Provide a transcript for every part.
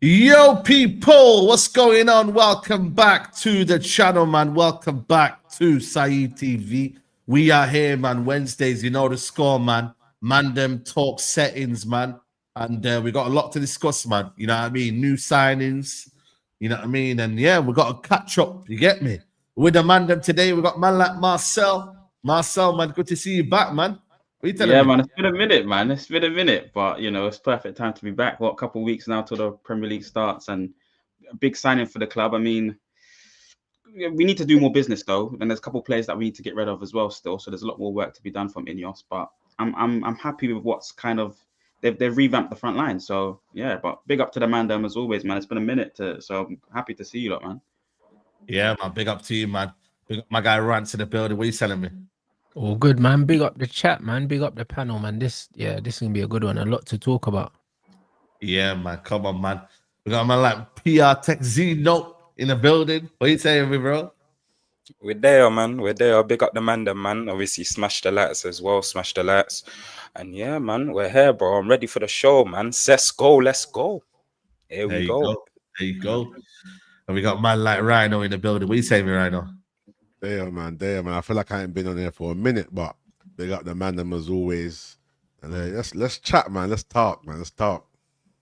Yo, people, what's going on? Welcome back to the channel, man. Welcome back to Saeed TV. We are here, man. Wednesdays, you know the score, man. Mandem talk settings, man. And we got a lot to discuss, man. You know what I mean? New signings, you know what I mean? And yeah, we got to catch up. You get me? With the Mandem today, we got man like Marcel. Marcel, man, good to see you back, man. What you telling me? Man, it's been a minute, man. It's been a minute, but you know, it's perfect time to be back. What, a couple of weeks now till the Premier League starts, and a big signing for the club. I mean, we need to do more business though, and there's a couple of players that we need to get rid of as well still. So there's a lot more work to be done from Ineos, but I'm happy with what's kind of they've revamped the front line. So yeah, but big up to the Mandem as always, man. It's been a minute, so I'm happy to see you lot, man. Yeah, man. Big up to you, man. Big up my guy Rants in the building. What are you telling me? All good, man. Big up the chat, man. Big up the panel, man. This is gonna be a good one. A lot to talk about. Yeah, man. Come on, man. We got a man like PR Tech Z Note in the building. What are you saying, me, bro? We're there, man. We're there. Big up the Mandem, man. Obviously, smash the lights as well. Smash the lights. And yeah, man, we're here, bro. I'm ready for the show, man. Sesko, let's go. Here we go. There you go. And we got man like Rhino in the building. What are you saying, me, Rhino? There, man. I feel like I ain't been on there for a minute, but big up the Mandem as always. And let's chat, man. Let's talk, man. Let's talk.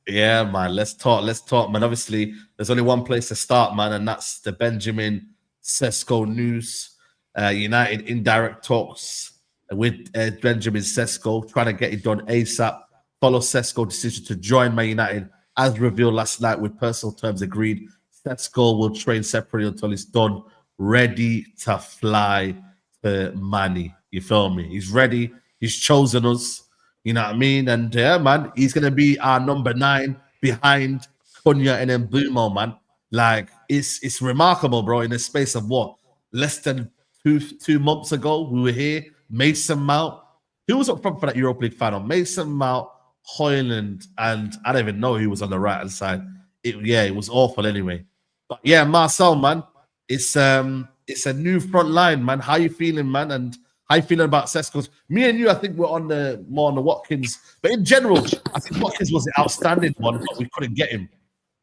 Yeah, man. Let's talk, man. Obviously, there's only one place to start, man, and that's the Benjamin Sesko news. United indirect talks with Benjamin Sesko, trying to get it done ASAP. Follow Sesko decision to join Man United as revealed last night with personal terms agreed. Sesko will train separately until it's done. Ready to fly to Manny. You feel me? He's ready. He's chosen us. You know what I mean? And yeah, man, he's gonna be our number 9 behind Cunha and then Bumo, man. Like it's remarkable, bro. In the space of what, less than two months ago, we were here. Mason Mount, who was up front for that Europa League final? Mason Mount, Hoyland, and I don't even know who was on the right hand side. It was awful anyway. But yeah, Marcel, man. It's a new front line, man. How you feeling, man? And how you feeling about Sesko? Me and you, I think we're on the more on the Watkins. But in general, I think Watkins was the outstanding one, but we couldn't get him.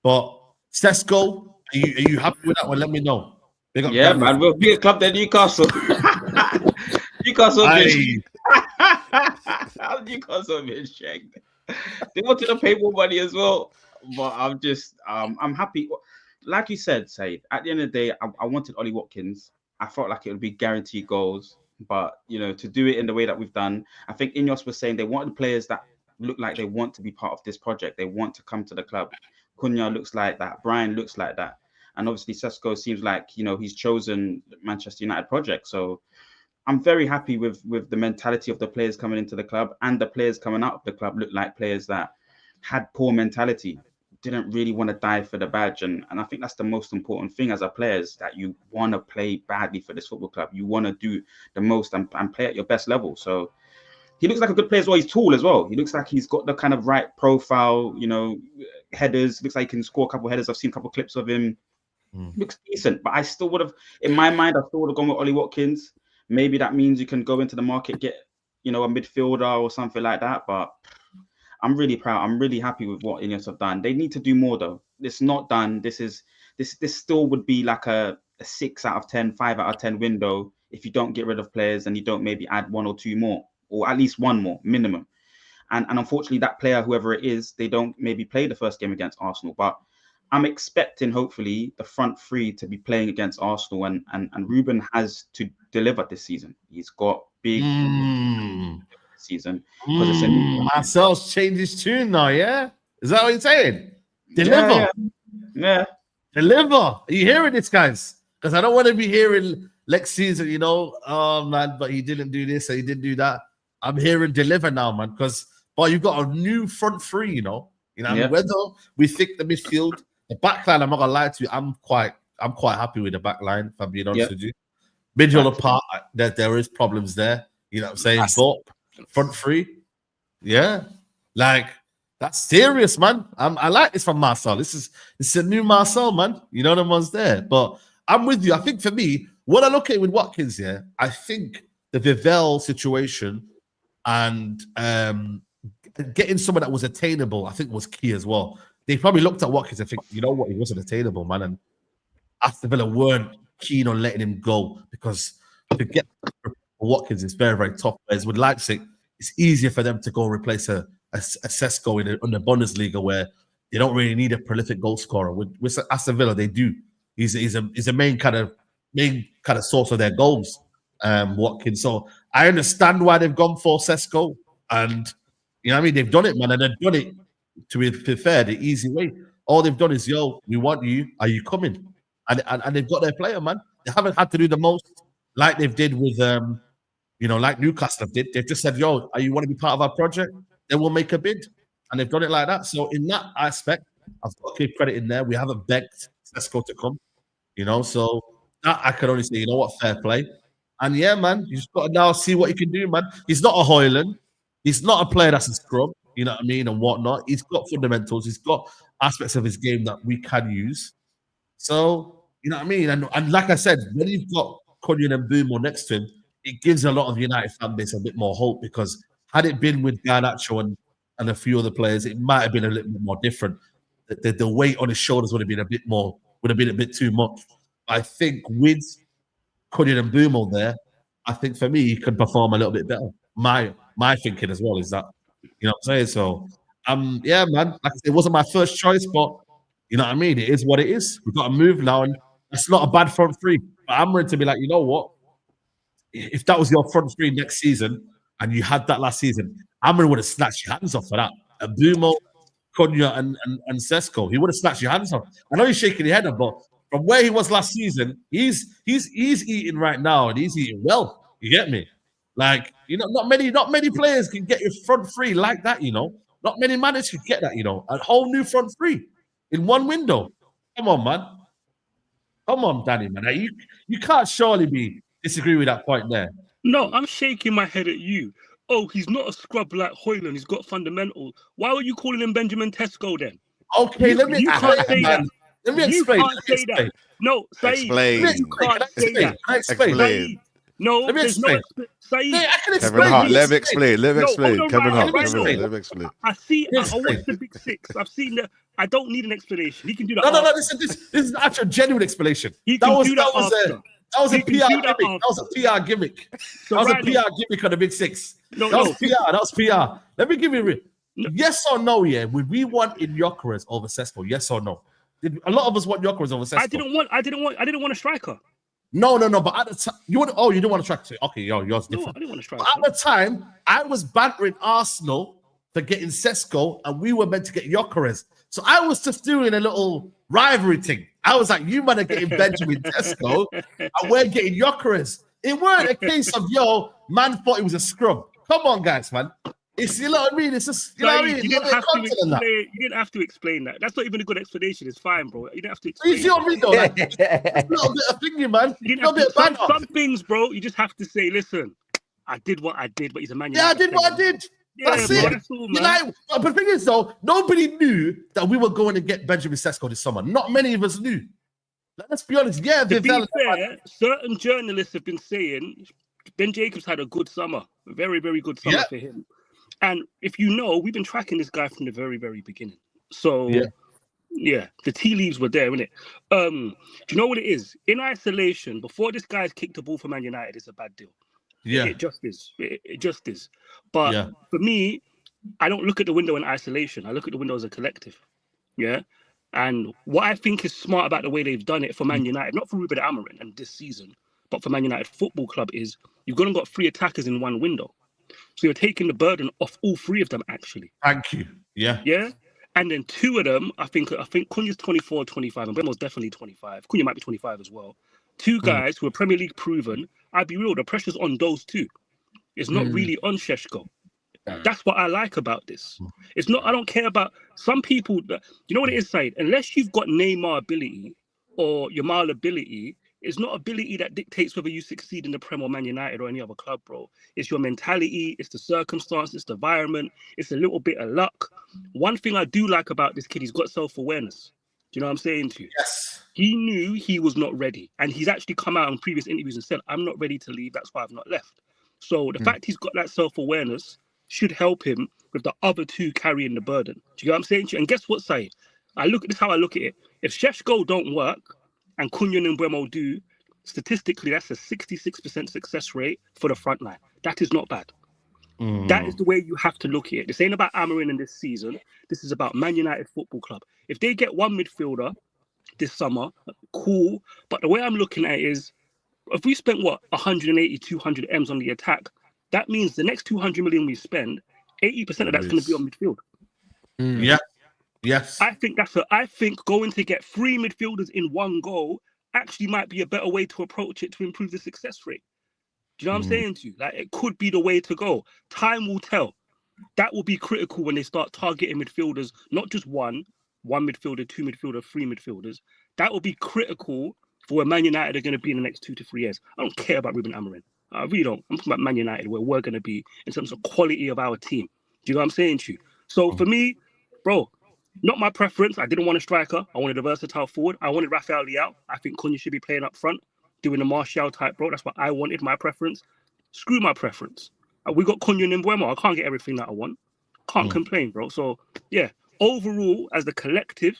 But Sesko, are you happy with that one? Let me know. Yeah, man. We'll be a club than Newcastle. Newcastle Newcastle been shanked. They wanted to pay more money as well. But I'm just I'm happy. Like you said, Said, at the end of the day, I wanted Ollie Watkins. I felt like it would be guaranteed goals. But, you know, to do it in the way that we've done, I think Ineos was saying they wanted players that look like they want to be part of this project. They want to come to the club. Cunha looks like that. Brian looks like that. And obviously Sesko seems like, you know, he's chosen the Manchester United project. So I'm very happy with the mentality of the players coming into the club, and the players coming out of the club look like players that had poor mentality, didn't really want to die for the badge. And I think that's the most important thing as a player, is that you want to play badly for this football club. You want to do the most and play at your best level. So he looks like a good player as well. He's tall as well. He looks like he's got the kind of right profile, you know, headers. Looks like he can score a couple of headers. I've seen a couple of clips of him. Looks decent, but I still would have, in my mind, I still would have gone with Ollie Watkins. Maybe that means you can go into the market, get, you know, a midfielder or something like that. But I'm really proud. I'm really happy with what Ineos have done. They need to do more though. It's not done. This still would be like a 6 out of 10, 5 out of 10 window if you don't get rid of players and you don't maybe add 1 or 2 more, or at least 1 more minimum. And unfortunately, that player, whoever it is, they don't maybe play the first game against Arsenal. But I'm expecting, hopefully, the front 3 to be playing against Arsenal, and Ruben has to deliver this season. He's got big season. Marcel's changed his tune now, yeah? Is that what you're saying? Deliver. Yeah. Deliver. Are you hearing this, guys? Because I don't want to be hearing next season, you know, oh, man, but he didn't do this or he didn't do that. I'm hearing deliver now, man, because, well, you've got a new front 3, you know? I mean, whether we think the midfield, the back line, I'm not gonna lie to you, I'm quite happy with the back line, if I'm being honest with you. Middle apart, there is problems there, you know what I'm saying? But front 3, yeah, like that's serious, man. I like this from Marcel. This is a new Marcel, man. You know the ones there. But I'm with you. I think for me, when I look at it with Watkins, yeah, I think the Vivell situation and getting someone that was attainable, I think was key as well. they probably looked at Watkins and think, you know what, he wasn't attainable, man. And Aston Villa weren't keen on letting him go because to get Watkins is very, very tough. Whereas with Leipzig, it's easier for them to go replace a Sesko in the Bundesliga where they don't really need a prolific goal scorer. With Aston Villa, they do. He's a main kind of source of their goals, Watkins. So I understand why they've gone for Sesko, and you know what I mean, they've done it, man, and they've done it to be fair, the easy way. All they've done is, yo, we want you. Are you coming? And they've got their player, man. They haven't had to do the most like they've did with like Newcastle did. They've just said, yo, are you want to be part of our project? Then we'll make a bid. And they've done it like that. So in that aspect, I've got to give credit in there. We haven't begged Sesko to come, so that I can only say, you know what, fair play. And yeah, man, you just got to now see what he can do, man. He's not a Hoyland. He's not a player that's a scrub, you know what I mean, and whatnot. He's got fundamentals. He's got aspects of his game that we can use. So, you know what I mean? And like I said, when you've got Cunha and Mbeumo next to him, it gives a lot of the United fan base a bit more hope, because had it been with Garnacho and a few other players, it might have been a little bit more different. The weight on his shoulders would have been a bit too much. I think with Cunha and Mbeumo there, I think for me, he could perform a little bit better. My thinking as well is that, you know what I'm saying? So, yeah, man, like I said, it wasn't my first choice, but you know what I mean? It is what it is. We've got to move now, and it's not a bad front three. But I'm ready to be like, you know what? If that was your front three next season, and you had that last season, Amrin would have snatched your hands off for that. Mbeumo, Cunha, and Sesko, he would have snatched your hands off. I know you're shaking your head, but from where he was last season, he's eating right now, and he's eating well. You get me? Like, not many players can get your front three like that. Not many managers can get that. A whole new front three in one window. Come on, man. Come on, Danny, man. You can't surely disagree with that point there. No, I'm shaking my head at you. Oh, he's not a scrub like Hoyland. He's got fundamentals. Why were you calling him Benjamin Tesco then? Okay, you can't say that. Let me explain. You can't say that. No, Saeed. Explain. Explain. No, let me explain. Saeed. I can explain. Kevin Hart, let me explain. Let me explain. Kevin Hart, let me explain. I watched the Big Six. I've seen that. I don't need an explanation. He can do that. No. This is actually a genuine explanation. That was a PR gimmick. That was a PR gimmick. That was a PR gimmick on the Big Six. That was PR. Let me give you yes or no, yeah. Would we want in Gyökeres over Sesko? Yes or no? A lot of us want Gyökeres over Sesko. I didn't want a striker. No. But at the time, you didn't want a striker. Okay, yours different. No, I didn't want a striker. But at the time, I was bantering Arsenal for getting Sesko, and we were meant to get Gyökeres. So I was just doing a little rivalry thing. I was like, you man are getting Benjamin Sesko, and we're getting Gyökeres. It weren't a case of, man thought he was a scrub. Come on, guys, man. It's, you know what I mean? It's just, you know what I mean? You didn't have to explain that. That's not even a good explanation. It's fine, bro. You didn't have to explain you see what I mean, though? Like, a little bit of thinking, man. Some things, bro, you just have to say, listen, I did what I did, but he's a man. Yeah, I did what I did. That's it. That's all, man. But the thing is, though, nobody knew that we were going to get Benjamin Sesko this summer. Not many of us knew. Let's be honest. Yeah, to be fair, certain journalists have been saying Ben Jacobs had a good summer, a very, very good summer for him. And if you know, we've been tracking this guy from the very, very beginning. So, yeah, the tea leaves were there, innit? Do you know what it is? In isolation, before this guy's kicked the ball for Man United, it's a bad deal. Yeah, it just is. It just is. But for me, I don't look at the window in isolation. I look at the window as a collective. Yeah. And what I think is smart about the way they've done it for Man United, not for Ruben Amorim and this season, but for Man United Football Club, is you've gone and got 3 attackers in one window. So you're taking the burden off all 3 of them, actually. Thank you. Yeah. Yeah. And then 2 of them, I think Cunha's 24, 25, and Mbeumo's definitely 25. Cunha might be 25 as well. 2 guys who are Premier League proven. I'd be real, the pressure's on those 2. It's not really on Šeško. That's what I like about this. It's not, I don't care about some people that, you know what it is, Saeed? Unless you've got Neymar ability or Yamal ability, it's not ability that dictates whether you succeed in the Prem or Man United or any other club, bro. It's your mentality, it's the circumstance, it's the environment, it's a little bit of luck. One thing I do like about this kid, he's got self-awareness. Do you know what I'm saying to you? Yes. He knew he was not ready. And he's actually come out in previous interviews and said, I'm not ready to leave. That's why I've not left. So the fact he's got that self-awareness should help him with the other 2 carrying the burden. Do you know what I'm saying to you? And guess what, Saeed? This is how I look at it. If Šeško don't work and Cunha and Mbeumo do, statistically, that's a 66% success rate for the front line. That is not bad. That is the way you have to look at it. This ain't about Amorim in this season. This is about Man United Football Club. If they get one midfielder this summer, cool. But the way I'm looking at it is, if we spent 180, 200 M's on the attack, that means the next 200 million we spend, 80% of that's going to be on midfield. Yeah. Yes. I think going to get 3 midfielders in one goal actually might be a better way to approach it to improve the success rate. Do you know what I'm saying to you? Like, it could be the way to go. Time will tell. That will be critical when they start targeting midfielders, not just one midfielder, 2 midfielder, 3 midfielders. That will be critical for where Man United are going to be in the next 2 to 3 years. I don't care about Ruben Amorim. I really don't. I'm talking about Man United, where we're going to be in terms of quality of our team. Do you know what I'm saying to you? So for me, bro, not my preference. I didn't want a striker. I wanted a versatile forward. I wanted Rafael Leao. I think Cunha should be playing up front, doing the Martial type, bro. That's what I wanted, my preference. Screw my preference. We got Cunha and Mbeumo. I can't get everything that I want. Can't complain, bro. So, yeah, overall, as the collective,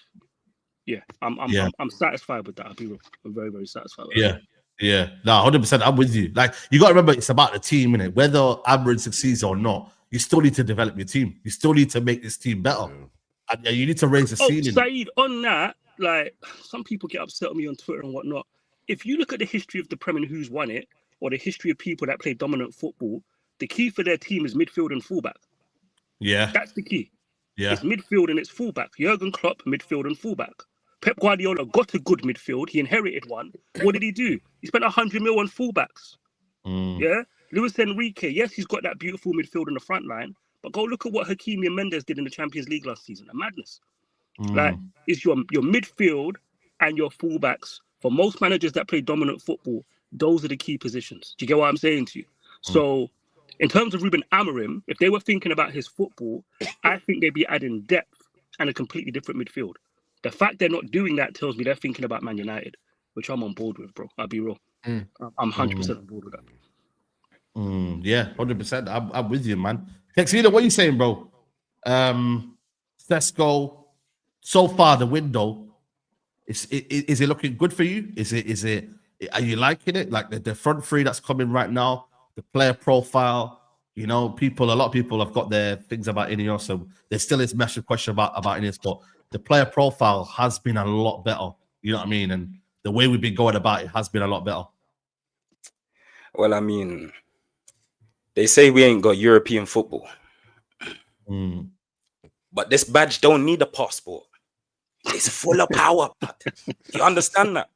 yeah, I'm satisfied with that. I'll be real. I'm very, very satisfied with that. Yeah. No, 100%. I'm with you. Like, you got to remember, it's about the team, innit? Whether Amorim succeeds or not, you still need to develop your team. You still need to make this team better. And you need to raise the ceiling. Saeed, on that, like, some people get upset with me on Twitter and whatnot. If you look at the history of the Premier and who's won it, or the history of people that play dominant football, the key for their team is midfield and fullback. Yeah. That's the key. Yeah. It's midfield and it's fullback. Jurgen Klopp, midfield and fullback. Pep Guardiola got a good midfield. He inherited one. What did he do? He spent 100 mil on fullbacks. Yeah. Luis Enrique, yes, he's got that beautiful midfield in the front line, but go look at what Hakimi and Mendes did in the Champions League last season. A madness. Like, it's your midfield and your fullbacks. For most managers that play dominant football, those are the key positions. Do you get what I'm saying to you? So, in terms of Ruben Amorim, if they were thinking about his football, I think they'd be adding depth and a completely different midfield. The fact they're not doing that tells me they're thinking about Man United, which I'm on board with, bro. I'll be real. I'm 100% on board with that. Yeah, 100%. I'm with you, man. Kexina, what are you saying, bro? Sesko, so far the window, is it looking good for you? Is it? Are you liking it? Like the front three that's coming right now, the player profile. You know, a lot of people have got their things about Ineos, so there still is massive question about Ineos, but the player profile has been a lot better. You know what I mean? And the way we've been going about it has been a lot better. Well, I mean, they say we ain't got European football. But this badge don't need a passport. It's full of power. You understand that?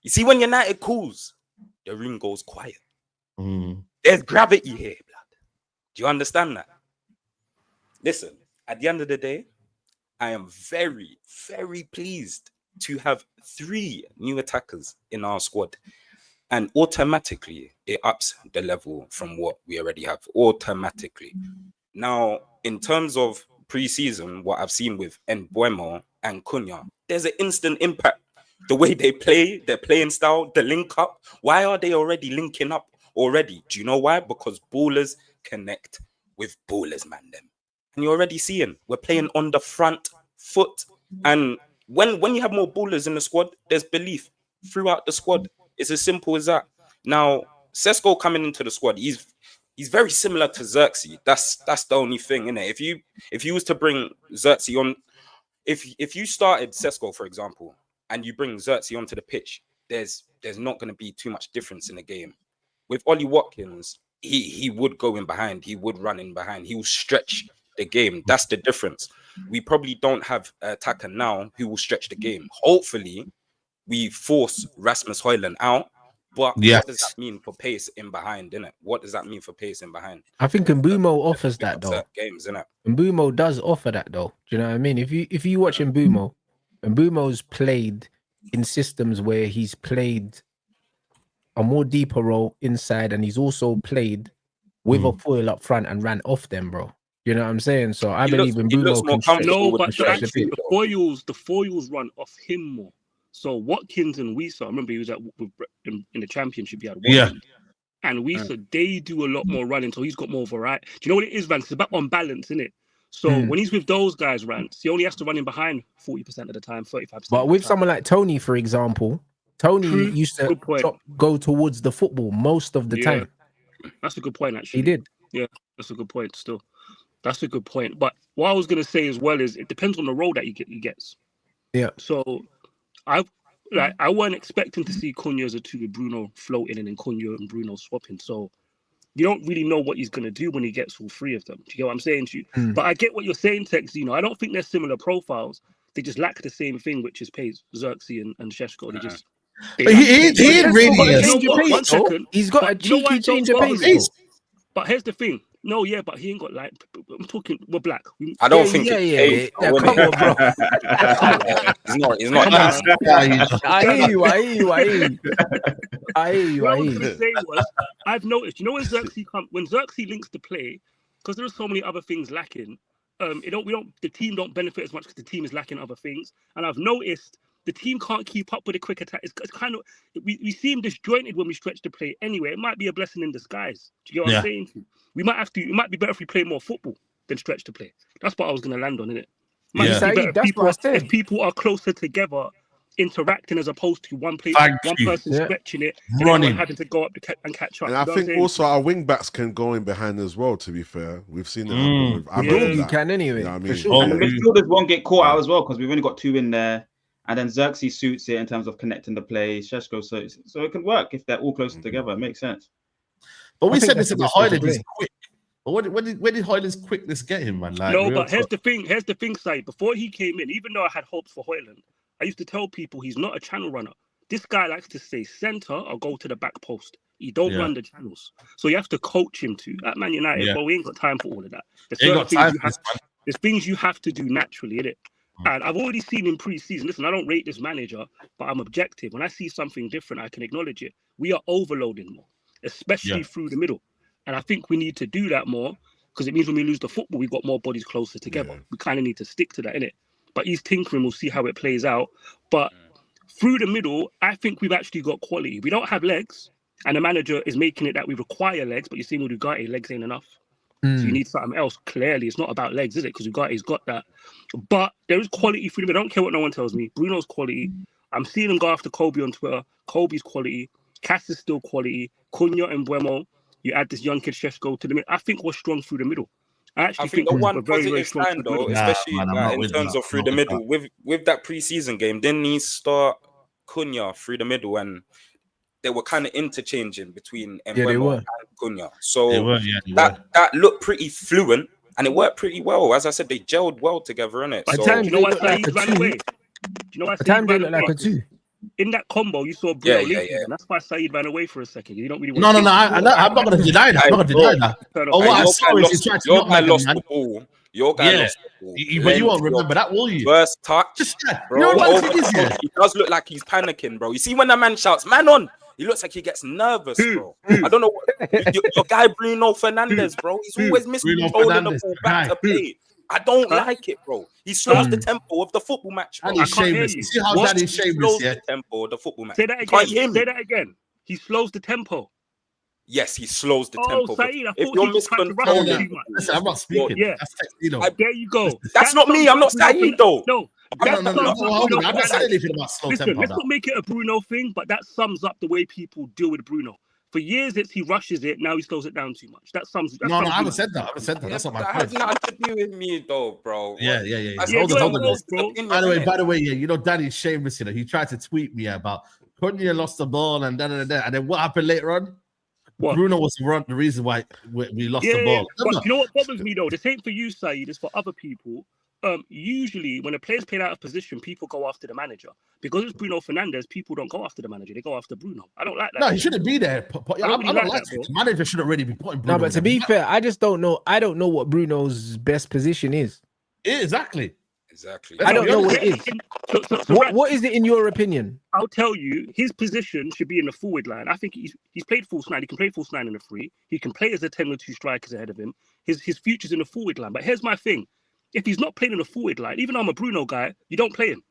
You see, when United calls, the room goes quiet. There's gravity here, blood. Do you understand that? Listen, at the end of the day, I am very, very pleased to have 3 new attackers in our squad. And automatically, it ups the level from what we already have. Automatically. Now, in terms of pre-season, what I've seen with Mbeumo and Cunha, there's an instant impact. The way they play, their playing style, the link up. Why are they already linking up already? Do you know why? Because ballers connect with ballers, Mandem. And you're already seeing we're playing on the front foot. And when you have more ballers in the squad, there's belief throughout the squad. It's as simple as that. Now, Sesko coming into the squad, he's very similar to Xerxes. That's the only thing, innit? If you was to bring Xerxes on, if you started Sesko, for example, and you bring Xerxes onto the pitch, there's not going to be too much difference in the game. With Ollie Watkins, he would go in behind, he would run in behind, he will stretch the game. That's the difference. We probably don't have an attacker now who will stretch the game. Hopefully, we force Rasmus Højlund out. But what does that mean for pace in behind, innit? What does that mean for pace in behind? I think Mbeumo offers that, though. Games, innit? Mbeumo does offer that, though. Do you know what I mean? If you watch Mbeumo's played in systems where he's played a more deeper role inside, and he's also played with a foil up front and ran off them, bro. You know what I'm saying? So I believe Mbeumo can stretch. No, but actually, the foils run off him more. So Watkins and Wisa, I remember he was in the championship. He had Watkins. And Wisa, they do a lot more running, so he's got more variety. Do you know what it is, Vance? It's about on balance, isn't it? So when he's with those guys, Rants, he only has to run in behind 40% of the time, 35%. But with someone like Tony, for example, Tony used to go towards the football most of the time. That's a good point, actually. He did. Yeah, that's a good point still. That's a good point. But what I was going to say as well is it depends on the role that he gets. Yeah. So I wasn't expecting to see Cunha as a 2 with Bruno floating and then Cunha and Bruno swapping. So you don't really know what he's going to do when he gets all 3 of them. Do you get what I'm saying to you? But I get what you're saying, Tex. You know, I don't think they're similar profiles. They just lack the same thing, which is pace. Xerxes and Šeško. They just... He really is. He's got a cheeky change of pace. But here's the thing. No, yeah, but he ain't got like. I'm talking. We're black. I don't think. Yeah. Come on, bro. He's not. I hear you. I hear you. What I was gonna say was, I've noticed. You know when Xerxes links to play, because there are so many other things lacking. The team don't benefit as much because the team is lacking other things. And I've noticed the team can't keep up with a quick attack. It's kind of we seem disjointed when we stretch the play. Anyway, it might be a blessing in disguise. Do you get what I'm saying? We might have to. It might be better if we play more football than stretch to play. That's what I was going to land on, innit? If people are closer together, interacting as opposed to one person stretching it, running, and having to go up and catch up. And I think also our wing backs can go in behind as well. To be fair, we've seen it. You can anyway. You know what I mean? Sure. And the midfielders won't get caught out as well because we've only got 2 in there. And then Xerxes suits it in terms of connecting the play. Šeško suits it. So it can work if they're all closer together. It makes sense. But we said this about Highland is quick. But where did Highland's quickness get him, man? Like, no, but here's the thing, Saeed. Before he came in, even though I had hopes for Highland, I used to tell people he's not a channel runner. This guy likes to stay centre or go to the back post. He don't run the channels. So you have to coach him to. At Man United, but we ain't got time for all of that. There's things you have to do naturally, innit? And I've already seen in pre-season, listen, I don't rate this manager, but I'm objective. When I see something different, I can acknowledge it. We are overloading more, especially through the middle. And I think we need to do that more because it means when we lose the football, we've got more bodies closer together. Yeah. We kind of need to stick to that, innit? But he's tinkering. We'll see how it plays out. But through the middle, I think we've actually got quality. We don't have legs, and the manager is making it that we require legs, but you see with Ugarte, legs ain't enough. So you need something else. Clearly, it's not about legs, is it? Because Ugate's got that. But there is quality through the middle. I don't care what no one tells me. Bruno's quality. I'm seeing him go after Kobe on Twitter. Kobe's quality. Cass is still quality. Cunha and Buemo. You add this young kid Šeško to the middle. I think we're strong through the middle. I think the one positive sign though, especially in terms of through the middle, with that pre-season game, didn't he start Cunha through the middle and they were kind of interchanging between Mbeumo and Cunha. So that looked pretty fluent and it worked pretty well. As I said, they gelled well together, innit? At So, times, Do you know why Saeed ran away? Do you know why Saeed ran away? Like a 2. In that combo, you saw Bruno leaking, and that's why Saeed ran away for a second. You don't really want I'm not going to deny that. I'm not going to deny that. Oh, what I saw is he tried to your guy lost the ball. Your guy lost the ball. But you won't remember that, will you? First touch, bro. He does look like he's panicking, bro. You see when the man shouts, "Man on!" He looks like he gets nervous, bro. I don't know your guy Bruno Fernandes, bro. He's always missing holding the ball back to play. I don't like it, bro. He slows the tempo of the football match, bro. Danny's shameless. You see how Danny's shameless, the tempo of the football match. Say that again. Say that again. He slows the tempo. Yes, he slows the tempo. Saeed, if you're miscontrolling, listen, I'm not speaking. Yeah, there you go. That's not me. I'm not Saeed, though. No. I'm not saying anything about slow tempo. Let's not make it a Bruno thing, but that sums up the way people deal with Bruno. For years, he rushes it. Now he slows it down too much. No, I haven't said that. That's not my point. That has nothing to do with me, though, bro. Yeah. Hold on. By the way, you know, Danny's shameless. You know, he tried to tweet me about Cunha lost the ball and then what happened later on? What? Bruno was the reason why we lost the ball. But you know what bothers me though? This ain't for you, Saeed. It's for other people. Usually when a player's played out of position, people go after the manager. Because it's Bruno Fernandes, people don't go after the manager. They go after Bruno. I don't like that. No, he shouldn't be there. I don't like that. The manager should already be putting Bruno. No, but to be fair, I just don't know. I don't know what Bruno's best position is. Exactly. I don't know what it is. What is it in your opinion? I'll tell you, his position should be in the forward line. I think he's played false 9. He can play false 9 in the 3. He can play as a 10 with 2 strikers ahead of him. His future's in the forward line. But here's my thing. If he's not playing in the forward line, even though I'm a Bruno guy, you don't play him.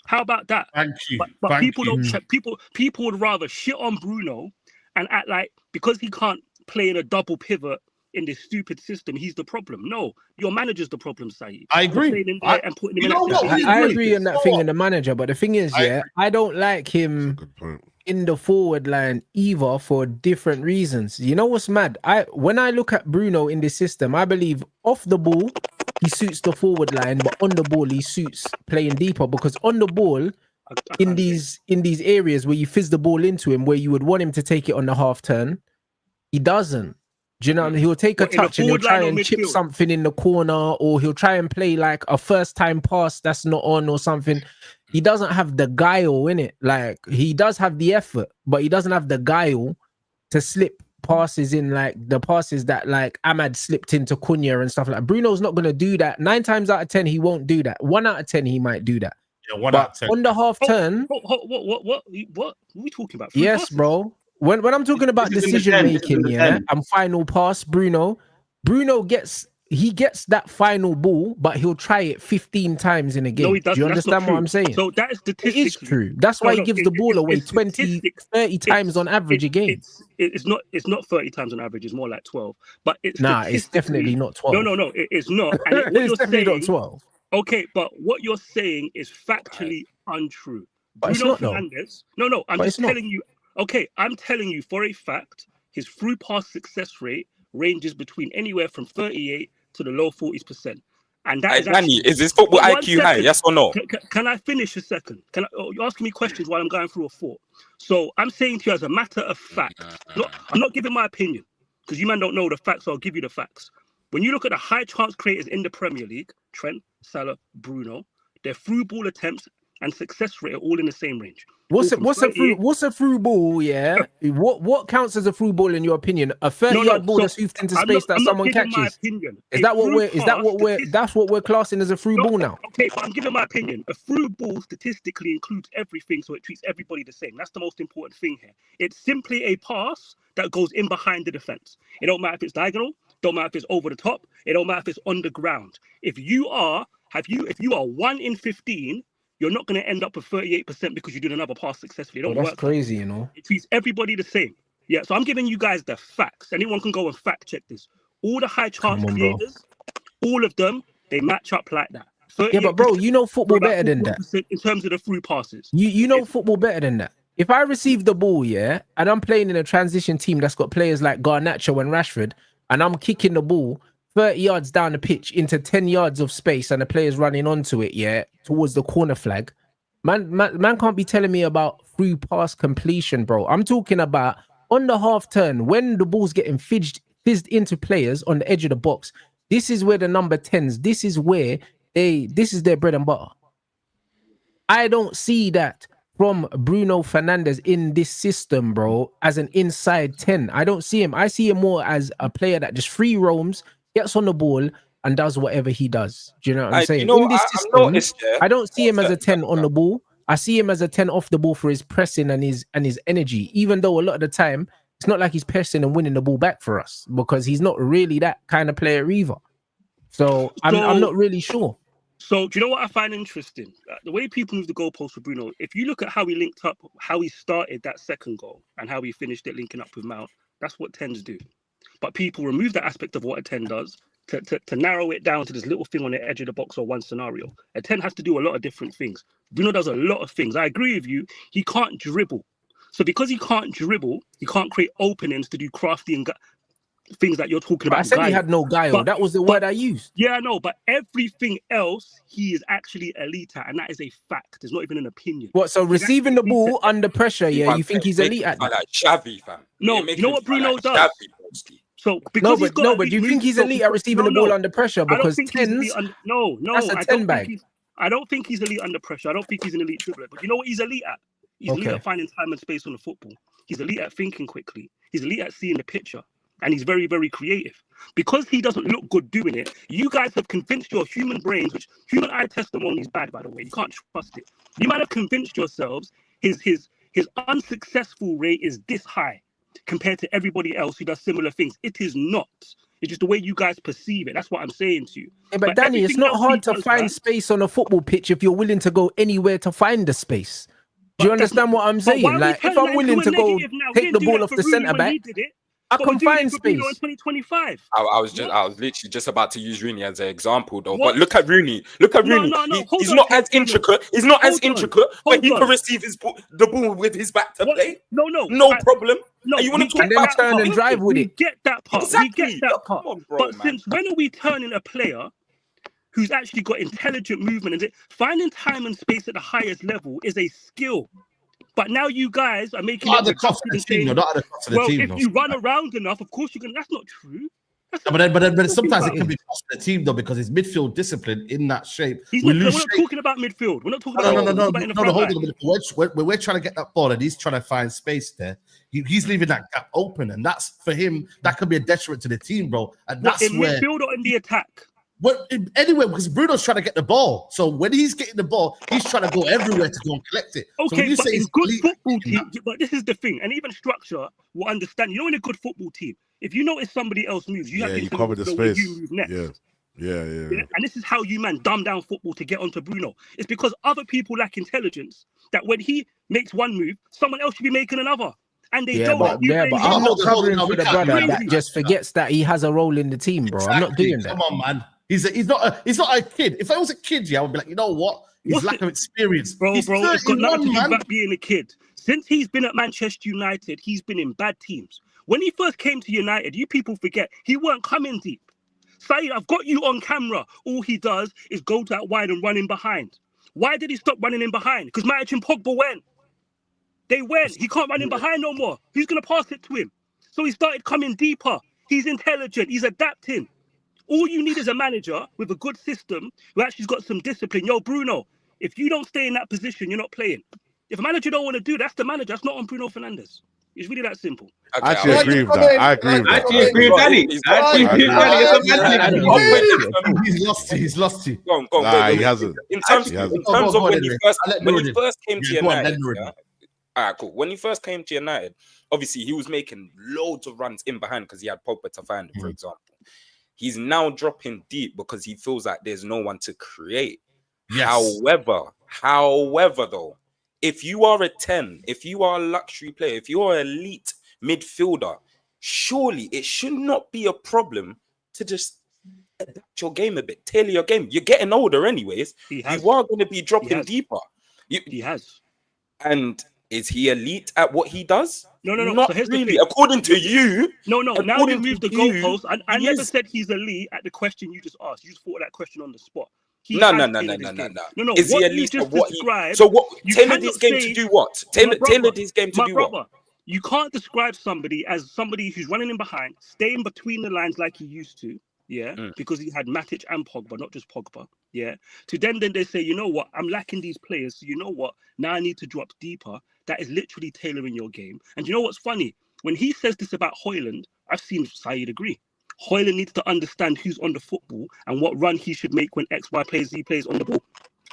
How about that? Thank you. But people would rather shit on Bruno and act like because he can't play in a double pivot in this stupid system, he's the problem. No, your manager's the problem, Saeed. I agree. Playing in there and putting him you in know that what? position. I agree. agree on that So thing what? in the manager, but the thing is, I don't like him Good point. in the forward line either for different reasons. You know what's mad? When I look at Bruno in this system, I believe off the ball he suits the forward line, but on the ball he suits playing deeper, because on the ball in these areas where you fizz the ball into him, where you would want him to take it on the half turn, he doesn't. Do you know what I mean? He'll take a What, in a touch and he'll forward line try or and chip midfield? something in the corner, or he'll try and play like a first time pass that's not on or something. He doesn't have the guile in it. Like, he does have the effort, but he doesn't have the guile to slip passes in, like the passes that like Ahmad slipped into Cunha and stuff like that. Bruno's not going to do that. 9 times out of 10, he won't do that. 1 out of 10, he might do that. Yeah, 1 out of But 10. on the half turn, What are we talking about? Free yes, passes? bro. When I'm talking about This is in the decision 10, this is in making, the yeah, 10. and final pass, Bruno gets that final ball, but he'll try it 15 times in a game. No, he doesn't. Do you That's not understand what true. I'm saying? So that is It statistically. is true. That's why he gives the ball away it's 20, statistics. 30 times on average a game. It's not 30 times on average. It's more like 12. But it's Nah, it's definitely statistically- not 12. No, it's not. And what It's you're definitely saying, not 12. okay, but what you're saying is factually untrue. But it's Bruno not, though. Fernandes. No, I'm But just it's not. telling you. Okay, I'm telling you for a fact, his through pass success rate ranges between anywhere from 38 to the low 40%. And that Hey, is Danny, actually, is this football One IQ high? second. Yes or no? Can I finish a second? You're asking me questions while I'm going through a thought. So I'm saying to you as a matter of fact, I'm not giving my opinion because you man don't know the facts, so I'll give you the facts. When you look at the high chance creators in the Premier League, Trent, Salah, Bruno, their through ball attempts and success rate are all in the same range. What's All from 38 what's a through ball? Yeah, what counts as a through ball in your opinion? A 30-yard ball so that's hoofed into I'm space not- that I'm not someone giving my catches. opinion. Is A that what through we're? Is that pass what we're? statistic- That's what we're classing as a through ball now. Okay, but I'm giving my opinion. A through ball statistically includes everything, so it treats everybody the same. That's the most important thing here. It's simply a pass that goes in behind the defense. It don't matter if it's diagonal, don't matter if it's over the top, it don't matter if it's on the ground. If you are 1 in 15, you're not going to end up with 38% because you did another pass successfully. It Oh, don't that's work. crazy, you know. It treats everybody the same. Yeah, so I'm giving you guys the facts. Anyone can go and fact check this. All the high chance Come on, bro. creators, all of them, they match up like that. Yeah, but bro, you know football about better than that. 41% in terms of the through passes. You know football better than that. If I receive the ball, yeah, and I'm playing in a transition team that's got players like Garnacho and Rashford, and I'm kicking the ball 30 yards down the pitch into 10 yards of space, and the player's running onto it, yeah, towards the corner flag. Man can't be telling me about through pass completion, bro. I'm talking about on the half turn when the ball's getting fizzed into players on the edge of the box. This is where the number 10s. This is where this is their bread and butter. I don't see that from Bruno Fernandes in this system, bro, as an inside 10. I don't see him. I see him more as a player that just free roams, gets on the ball, and does whatever he does. Do you know what I'm saying? In this system, I don't see him as a 10 on the ball. I see him as a 10 off the ball for his pressing and his energy, even though a lot of the time, it's not like he's pressing and winning the ball back for us because he's not really that kind of player either. So I'm not really sure. So do you know what I find interesting? The way people move the goalpost for Bruno, if you look at how he linked up, how he started that second goal and how he finished it linking up with Mount, that's what 10s do. But people remove that aspect of what a 10 does to narrow it down to this little thing on the edge of the box or one scenario. A 10 has to do a lot of different things. Bruno does a lot of things. I agree with you. He can't dribble. So because he can't dribble, he can't create openings to do crafty and things that you're talking about. I said he had no guile. That was the word I used. Yeah, I know, but everything else he is actually elite at, and that is a fact. It's not even an opinion. What? So receiving the ball under pressure, yeah, you think he's elite at that? Like Xavi, fam. No, you know what Bruno does? So because but do you think he's elite at receiving the ball under pressure? Because 10s, that's a 10 bag. I don't think he's elite under pressure. I don't think he's an elite dribbler. But you know what he's elite at? He's elite at finding time and space on the football. He's elite at thinking quickly. He's elite at seeing the picture. And he's very, very creative. Because he doesn't look good doing it, you guys have convinced your human brains, which human eye testimony is bad, by the way. You can't trust it. You might have convinced yourselves his unsuccessful rate is this high compared to everybody else who does similar things. It is not. It's just the way you guys perceive it. That's what I'm saying to you. Yeah, but Danny, it's not hard to find space on a football pitch if you're willing to go anywhere to find the space. Do you understand what I'm saying? Like, if I'm willing to go take the ball off the centre back, I can find for Bruno in space. 2025. I was literally just about to use Rooney as an example, though. What? But look at Rooney. Look at No, Rooney. no, no. He's Hold not on, as intricate. He's not as Hold on. intricate, but Hold he on. can receive the ball with his back to What? play. No. No problem. No, And you want we to talk And then about turn and finishing? drive with we it. get that part. Exactly. We get that Come part. on, bro, but man. since when are we turning a player who's actually got intelligent movement? And finding time and space at the highest level is a skill. But now you guys are making Not it at the cost of the reductive and team. saying, Not at the cost of the well, team. if though. you run around enough, of course you're gonna. That's not true. But sometimes it can be cost of the team though, because his midfield discipline in that shape. We're lose not shape. talking about midfield. We're not talking No, about no, midfield. no, We're talking about in the no, front hold line. on a minute. When we're trying to get that ball and he's trying to find space there, he's leaving that gap open, and that's for him. That could be a detriment to the team, bro. And What, that's in where. midfield or in the attack? Well, anyway, because Bruno's trying to get the ball, so when he's getting the ball, he's trying to go everywhere to go and collect it. So when Okay, you but say in he's good elite football in team, but this is the thing, and even structure will understand. You know, in a good football team, if you notice somebody else moves, you have Yeah, to you cover the know where space. you move next. Yeah. And this is how you dumb down football to get onto Bruno. It's because other people lack intelligence that when he makes one move, someone else should be making another. And they don't. But You blame I'm him. not covering no, for we the can't brother do that that. just forgets that he has a role in the team, bro. I'm not Exactly. doing that. Come on, man. He's not a kid. If I was a kid, I would be like, you know what? His What's lack it- of experience. Bro, He's it's got 31, nothing to do man. about being a kid. Since he's been at Manchester United, he's been in bad teams. When he first came to United, you people forget, he weren't coming deep. Saeed, I've got you on camera. All he does is go to that wide and run in behind. Why did he stop running in behind? Because Matic and Pogba went. They went. He can't run in behind no more. Who's going to pass it to him? So he started coming deeper. He's intelligent. He's adapting. All you need is a manager with a good system who actually's got some discipline. Yo, Bruno, if you don't stay in that position, you're not playing. If a manager don't want to do, that's the manager. That's not on Bruno Fernandes. It's really that simple. I actually agree with that. I agree with I that. actually agree with Danny. I actually agree with Danny. It's a massive. He's lost you. Go on. Nah, wait, he hasn't. In terms He hasn't. of when he first came to United, all right, cool. When he first came to United, obviously he was making loads of runs in behind because he had Pogba to find him, for example. He's now dropping deep because he feels like there's no one to create. Yes. However, though, if you are a 10, if you are a luxury player, if you are an elite midfielder, surely it should not be a problem to just adapt your game a bit, tailor your game. You're getting older anyways. You are going to be dropping deeper. He has. And is he elite at what he does? No. Not So here's the really. thing. According to you. No. Now you according moved the to you, goalpost. I he never is. said he's elite at the question you just asked. You just thought of that question on the spot. No. No. Is he What elite you at just what described? So what? You Tailor cannot this game say- to do what? My brother, Tailor this game to my do brother, what? You can't describe somebody as somebody who's running in behind, staying between the lines like he used to, because he had Matic and Pogba, not just Pogba, to then they say, you know what, I'm lacking these players, so you know what, now I need to drop deeper. That is literally tailoring your game. And you know what's funny? When he says this about Højlund, I've seen Saeed agree. Højlund needs to understand who's on the football and what run he should make when XY plays, Z plays on the ball.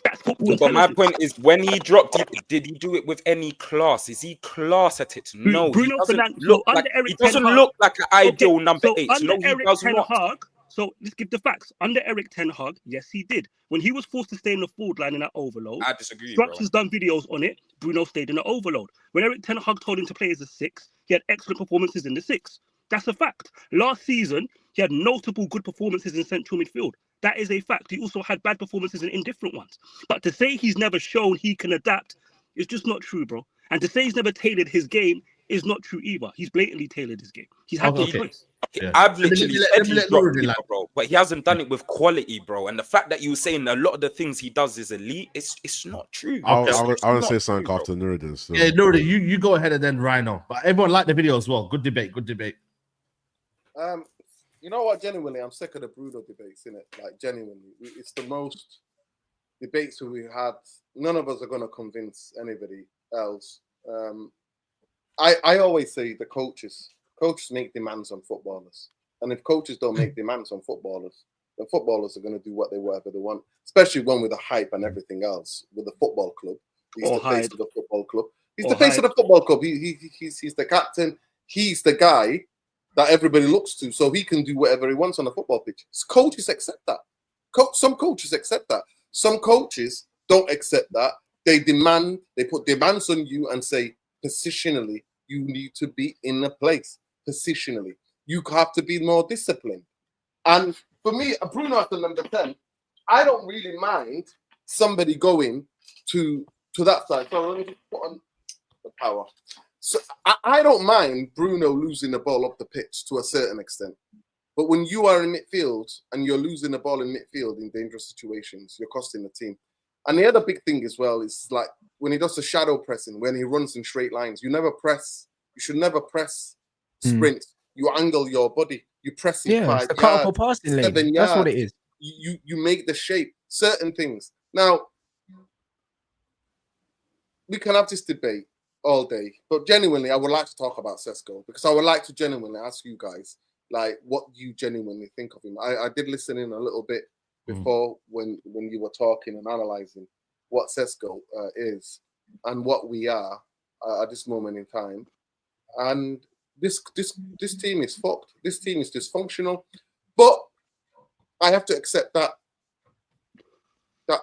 That's football. But my point is, when he dropped deep, did he do it with any class? Is he class at it? No, Bruno he doesn't Fernandes, look so like, under Eric he doesn't Ten Hag- look like an ideal Okay, number so 8. under No, he Eric does Ten not. Hag, so let's give the facts. Under Eric Ten Hag, yes, he did. When he was forced to stay in the forward line in that overload, I disagree, bro. Structure's done videos on it. Bruno stayed in the overload. When Eric Ten Hag told him to play as a 6, he had excellent performances in the 6. That's a fact. Last season, he had notable good performances in central midfield. That is a fact. He also had bad performances in indifferent ones. But to say he's never shown he can adapt is just not true, bro. And to say he's never tailored his game is not true either. He's blatantly tailored his game. He's had no choice. Yeah. I've literally said he's dropped Nuri deeper, bro, but he hasn't done it with quality, bro. And the fact that you were saying a lot of the things he does is elite, it's not true. I It's want to not say something true, after Nuruddin. So. Yeah, Nuri, you go ahead and then Rhino. But everyone liked the video as well. Good debate. You know what? Genuinely, I'm sick of the Bruno debates, innit? Like, genuinely, it's the most debates we've had. None of us are going to convince anybody else. I always say the coaches make demands on footballers, and if coaches don't make demands on footballers, then footballers are going to do whatever they want. Especially one with the hype and everything else with the football club. He's the face of the football club. He's the face of the football club. He's the captain. He's the guy that everybody looks to, so he can do whatever he wants on the football pitch. Coaches accept that. Some coaches accept that. Some coaches don't accept that. They put demands on you and say, positionally, you need to be in a place. positionally. You have to be more disciplined. And for me, Bruno at the number 10, I don't really mind somebody going to that side. So let me just put on the power. So I don't mind Bruno losing the ball up the pitch to a certain extent. But when you are in midfield and you're losing the ball in midfield in dangerous situations, you're costing the team. And the other big thing as well is like when he does the shadow pressing, when he runs in straight lines, you should never press sprint. You angle your body. You press in 5 it's a yards, cut-off passing lane. 7 yards. That's what it is. You make the shape, certain things. Now, we can have this debate all day, but genuinely, I would like to talk about Sesko because I would like to genuinely ask you guys, like, what you genuinely think of him. I did listen in a little bit before when you were talking and analysing what Sesko is and what we are at this moment in time. And this team is fucked. This team is dysfunctional. But I have to accept that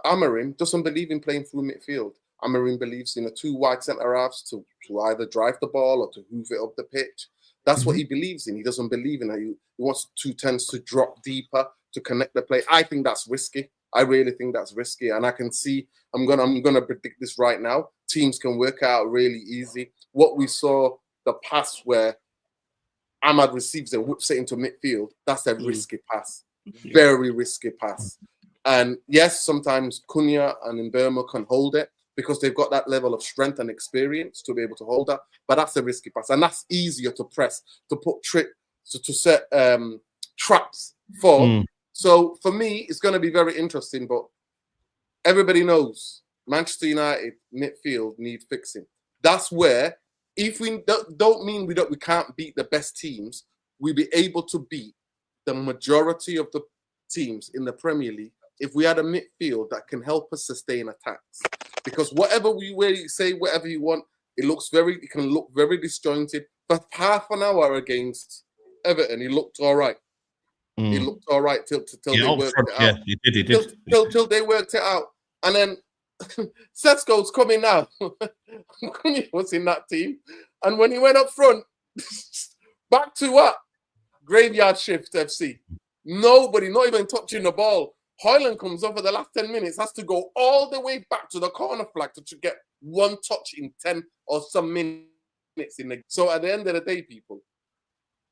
Amorim doesn't believe in playing through midfield. Amorim believes in a 2 wide centre halves to either drive the ball or to move it up the pitch. That's what he believes in. He doesn't believe in it. He wants 2 10s to drop deeper to connect the play. I think that's risky. I really think that's risky, and I can see. I'm gonna predict this right now. Teams can work out really easy. What we saw the pass where Ahmad receives and whips it into midfield. That's a risky pass, very risky pass. And yes, sometimes Cunha and Mbeumo can hold it because they've got that level of strength and experience to be able to hold that. But that's a risky pass, and that's easier to press, to put to set traps for. So for me, it's going to be very interesting. But everybody knows Manchester United midfield need fixing. That's where, if we don't mean we can't beat the best teams, we'll be able to beat the majority of the teams in the Premier League if we had a midfield that can help us sustain attacks. Because whatever you say, whatever you want, it can look very disjointed. For half an hour against Everton, he looked all right. He looked all right till they worked it out. Yeah, he did. Till they worked it out. And then Sesko's coming now. Cunha was in that team. And when he went up front, back to what? Graveyard shift FC. Nobody, not even touching the ball. Højlund comes over the last 10 minutes, has to go all the way back to the corner flag to get one touch in 10 or some minutes in the. So at the end of the day, people,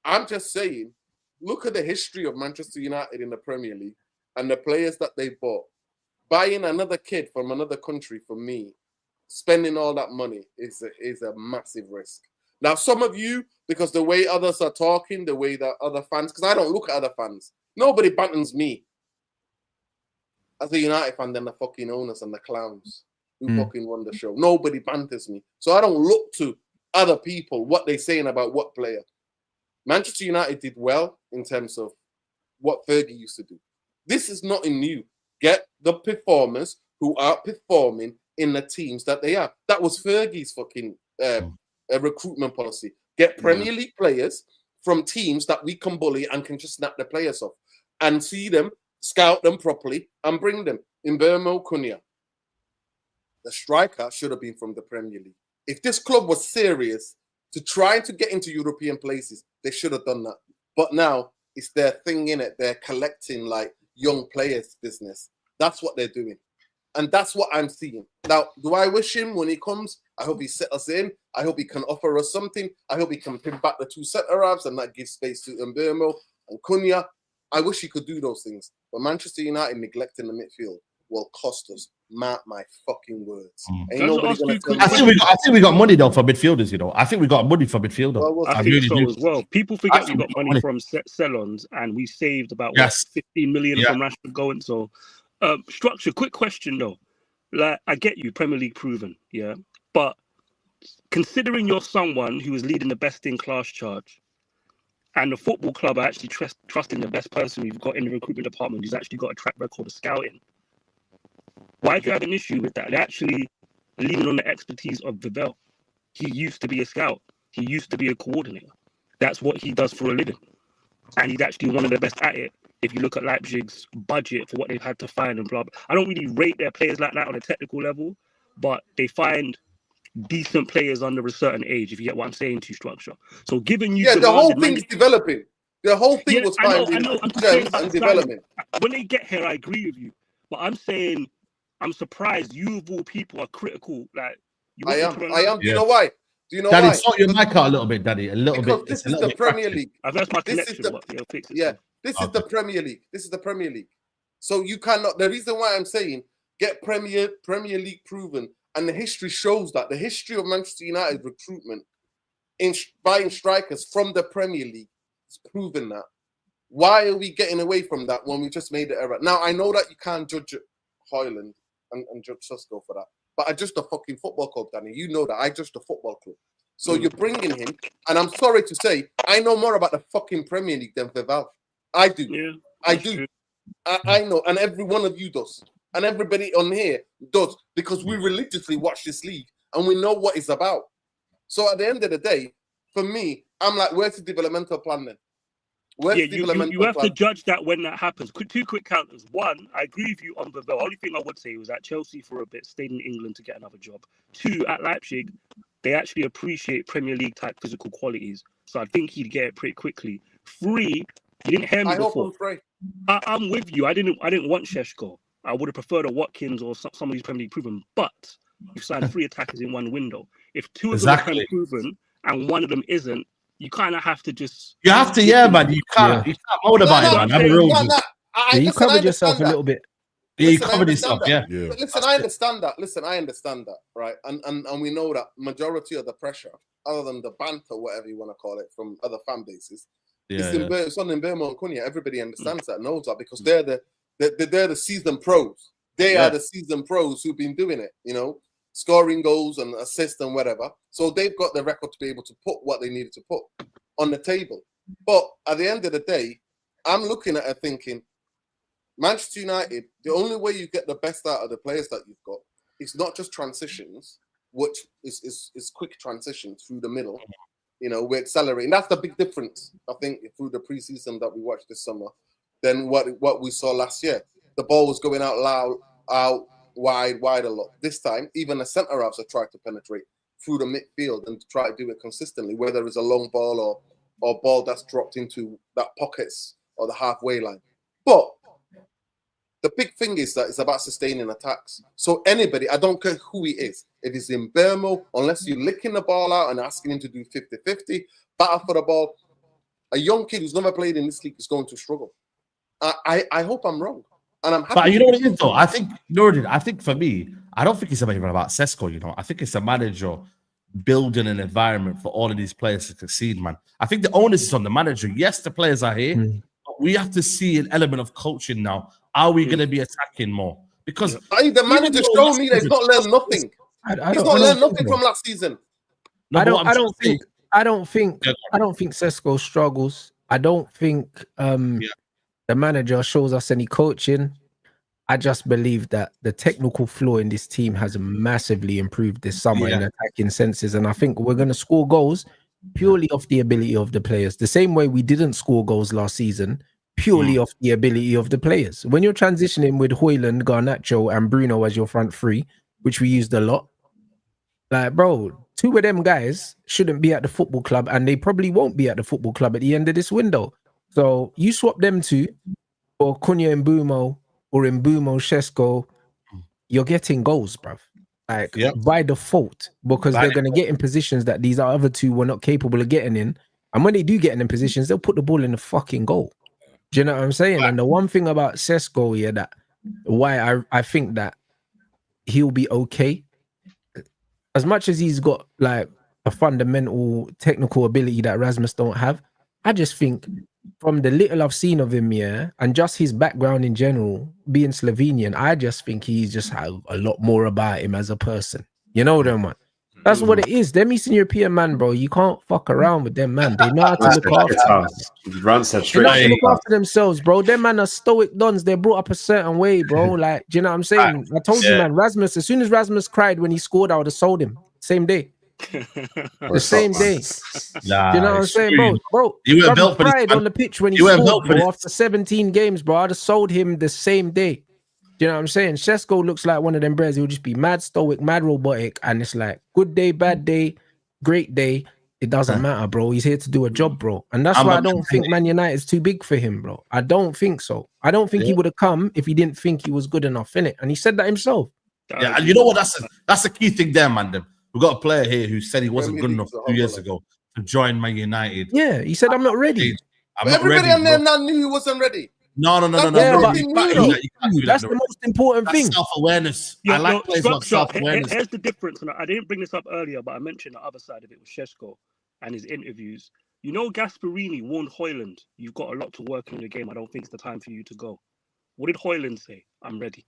I'm just saying, look at the history of Manchester United in the Premier League and the players that they bought. Buying another kid from another country, for me, spending all that money is a massive risk. Now, some of you, because the way others are talking, the way that other fans, because I don't look at other fans. Nobody banters me as a United fan than the fucking owners and the clowns who fucking run the show. Nobody banters me. So I don't look to other people, what they're saying about what player. Manchester United did well in terms of what Fergie used to do. This is nothing new. Get the performers who are performing in the teams that they are. That was Fergie's fucking recruitment policy. Get Premier League players from teams that we can bully and can just snap the players off and see them, scout them properly and bring them. Mbeumo, Cunha. The striker should have been from the Premier League. If this club was serious to try to get into European places, they should have done that. But now it's their thing in it. They're collecting like young players business. That's what they're doing. And that's what I'm seeing. Now, do I wish him when he comes? I hope he set us in. I hope he can offer us something. I hope he can pin back the 2 centre-halves and that gives space to Mbeumo and Cunha. I wish he could do those things. But Manchester United neglecting the midfield will cost us. Mark my fucking words. Ain't nobody gonna tell me. I think we got money though for midfielders. You know, I think we got money for midfielder. Well, I think so as well. People forget we got money from sell-ons, and we saved about 15 million from Rashford going. So, structure. Quick question though. Like, I get you, Premier League proven, yeah, but considering you're someone who is leading the best in class charge, and the football club are actually trusting the best person we've got in the recruitment department who's actually got a track record of scouting, why do you have an issue with that? They're actually leaning on the expertise of Vibel. He used to be a scout. He used to be a coordinator. That's what he does for a living. And he's actually one of the best at it. If you look at Leipzig's budget for what they've had to find and blah, blah. I don't really rate their players like that on a technical level, but they find decent players under a certain age, if you get what I'm saying, to structure. So given you, Yeah, the whole thing's developing. The whole thing was I know. finding I'm just saying gems about and the development. when they get here, I agree with you. But I'm saying, I'm surprised you of all people are critical. Like, I am. Do Yeah. you know why? Do you know Daddy, why? sort your mic out a little bit, Daddy. A little Because bit. this It's a is little the bit Premier crackly. League. I've lost my This is connection, the- but yeah, fix it. Yeah, this is the Premier League. This is the Premier League. So you cannot. The reason why I'm saying get Premier League proven, and the history shows that the history of Manchester United recruitment in buying strikers from the Premier League is proven that. Why are we getting away from that when we just made it error? Now I know that you can't judge Hoyland and judge Sesko for that, but I just a fucking football club, Danny. You know that I just a football club. So you're bringing him, and I'm sorry to say, I know more about the fucking Premier League than Vival. I do. Yeah, I do. I know, and every one of you does, and everybody on here does, because we religiously watch this league and we know what it's about. So at the end of the day, for me, I'm like, where's the developmental plan then? Where's the developmental you have plan? to judge that when that happens. Two quick counters. One, I agree with you on the only thing I would say was at Chelsea for a bit, stayed in England to get another job. Two, at Leipzig, they actually appreciate Premier League type physical qualities. So I think he'd get it pretty quickly. Three, you didn't hear me I hope before. I'm straight. I'm with you. I didn't want Šeško. I would have preferred a Watkins or some of these Premier League proven, but you signed 3 attackers in one window. If 2 of them are Premier proven and 1 of them isn't, you kind of have to just. You have to, man. You can't mold about it, man. I'm a real dude. You covered yourself a little bit. Yeah, you covered yourself, yeah. Listen, I understand that. Listen, I understand that, right? And we know that majority of the pressure, other than the banter, whatever you want to call it, from other fan bases, it's on Mbeumo and Cunha. Everybody understands that, knows that, because they're the seasoned pros. They are the seasoned pros who've been doing it, you know, scoring goals and assists and whatever. So they've got the record to be able to put what they needed to put on the table. But at the end of the day, I'm looking at it thinking, Manchester United, the only way you get the best out of the players that you've got is not just transitions, which is quick transitions through the middle. You know, we're accelerating. That's the big difference, I think, through the preseason that we watched this summer than what we saw last year. The ball was going out wide a lot. This time, even the centre halves have tried to penetrate through the midfield and try to do it consistently, whether it's a long ball or ball that's dropped into that pockets or the halfway line. But the big thing is that it's about sustaining attacks. So anybody, I don't care who he is, if it's in Mbeumo, unless you're licking the ball out and asking him to do 50-50, battle for the ball, a young kid who's never played in this league is going to struggle. I hope I'm wrong. And I'm happy. But you know what it is, though? I think for me, I don't think it's even about Sesko, you know. I think it's a manager building an environment for all of these players to succeed, man. I think the onus is on the manager. Yes, the players are here, but we have to see an element of coaching now. Are we going to be attacking more? Because the manager showed me that he's not learned nothing. He's not learned nothing from last season. I don't think Sesko struggles. I don't think the manager shows us any coaching. I just believe that the technical flaw in this team has massively improved this summer in attacking senses, and I think we're going to score goals purely off the ability of the players. The same way we didn't score goals last season, purely off the ability of the players. When you're transitioning with Hoyland, Garnacho, and Bruno as your front three, which we used a lot, like, bro, 2 of them guys shouldn't be at the football club, and they probably won't be at the football club at the end of this window. So you swap them 2 for Cunha and Mbeumo, or Mbeumo, Šeško, you're getting goals, bruv. Like, by default, because they're going to get in positions that these other 2 were not capable of getting in. And when they do get in positions, they'll put the ball in the fucking goal. Do you know what I'm saying? And the one thing about Sesko, that why I think that he'll be okay, as much as he's got like a fundamental technical ability that Rasmus don't have, I just think from the little I've seen of him, and just his background in general, being Slovenian, I just think he's just have a lot more about him as a person. You know them, man. That's what it is. Them Eastern European man, bro. You can't fuck around with them, man. They know how to look after themselves, bro. Them man are stoic dons. They're brought up a certain way, bro. Like, do you know what I'm saying? I told you, man. Rasmus. As soon as Rasmus cried when he scored, I would have sold him. Same day. The same day. Nah, you know what I'm saying, bro? You were built for cried on the pitch when he scored, bro. After 17 games, bro, I'd have sold him the same day. Do you know what I'm saying? Šeško looks like one of them breads. He'll just be mad stoic, mad robotic, and it's like good day, bad day, great day. It doesn't matter, bro. He's here to do a job, bro. And that's why I don't think Man United's too big for him, bro. I don't think so. I don't think he would have come if he didn't think he was good enough, innit? And he said that himself. Yeah, and you know what? That's the key thing there, Mandem. We've got a player here who said he wasn't good enough 2 years ago to join Man United. Yeah, he said, I'm not ready. Everybody on there now knew he wasn't ready. No. That's the most important thing. Self-awareness. Yeah, I like players like self-awareness. Here's the difference. And I didn't bring this up earlier, but I mentioned the other side of it with Šeško and his interviews. You know, Gasperini warned Højlund, you've got a lot to work in the game. I don't think it's the time for you to go. What did Højlund say? I'm ready.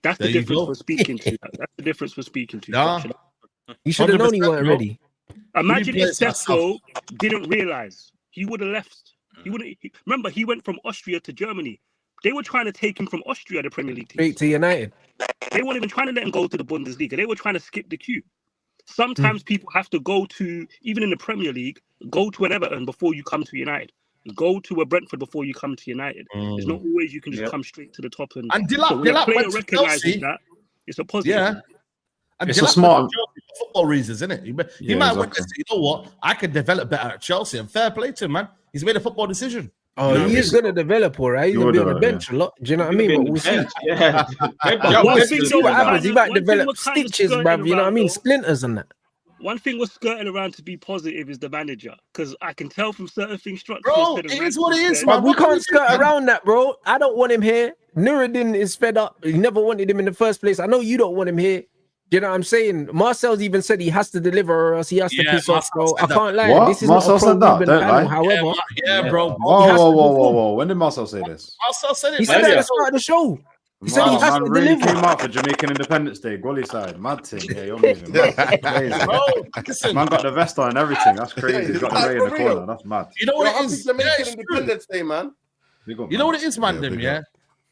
That's the difference we're speaking to. That's the difference we're speaking to. Yeah. You should have known he weren't ready. Imagine if Sesko didn't realize. He would have left. Remember, he went from Austria to Germany. They were trying to take him from Austria, the Premier League team. Straight to United. They weren't even trying to let him go to the Bundesliga. They were trying to skip the queue. Sometimes people have to go to, even in the Premier League, go to an Everton before you come to United. Go to a Brentford before you come to United. It's not always you can just come straight to the top. And so when a player recognizes that, it's a positive. Yeah. And it's a smart for football reasons, isn't it? He might have witnessed, you know what? I could develop better at Chelsea, and fair play to him, man. He's made a football decision. Oh, you know he is going to develop, all right. He's going to be on the bench a lot. Do you know what I mean? But we'll see. We'll see what happens. He might develop stitches, bruv. You know what I mean? Splinters and that. One thing we're skirting around to be positive is the manager, because I can tell from certain things structured. Bro, it is what it is, man. We can't skirt around that, bro. I don't want him here. Nuruddin is fed up. He never wanted him in the first place. I know you don't want him here. You know what I'm saying? Marcel's even said he has to deliver or else he has to piss off, bro. I can't lie. What? This is Marcel said that. Don't lie. However, bro. Whoa. When did Marcel say this? Marcel said it. He said that at the start of the show. He said he has to really deliver. came out for Jamaican Independence Day, Gully side. Mad thing. Yeah, you're moving. Man got the vest on and everything. That's crazy. He's got the ray in the corner. That's mad. You know what it is? Jamaican Independence Day, man. You know what it is, Mandem, yeah?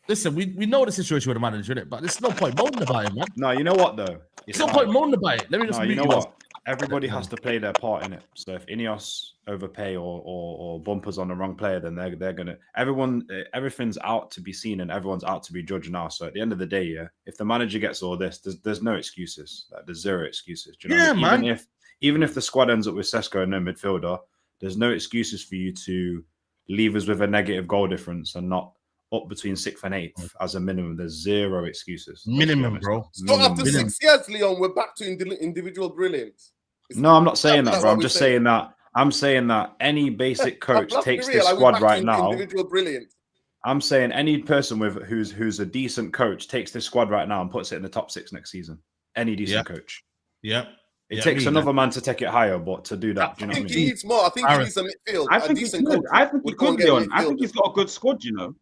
Listen, we know the situation with the manager, innit? But there's no point moaning about it, man. No, you know what, though? There's no point moaning about it. Let me just you know what? Everybody has to play their part in it. So if Ineos overpay or bumpers on the wrong player, then they're gonna everything's out to be seen and everyone's out to be judged now. So at the end of the day, yeah, if the manager gets all this, there's no excuses. Like, there's zero excuses. Do you know what I mean? Even if the squad ends up with Sesko and no midfielder, there's no excuses for you to leave us with a negative goal difference and not up between 6th and 8th as a minimum. There's zero excuses. Minimum, bro. So after 6 years, Leon, we're back to individual brilliance. No, I'm not saying that, bro. I'm just saying that. I'm saying that any basic coach takes this squad right now. Individual brilliance. I'm saying any person who's a decent coach takes this squad right now and puts it in the top 6 next season. Any decent coach. Yeah. It takes another man to take it higher, but to do that, do you know what I mean? He needs more. I think he needs a midfield. I think he could. I think he could, Leon. I think he's got a good squad, you know.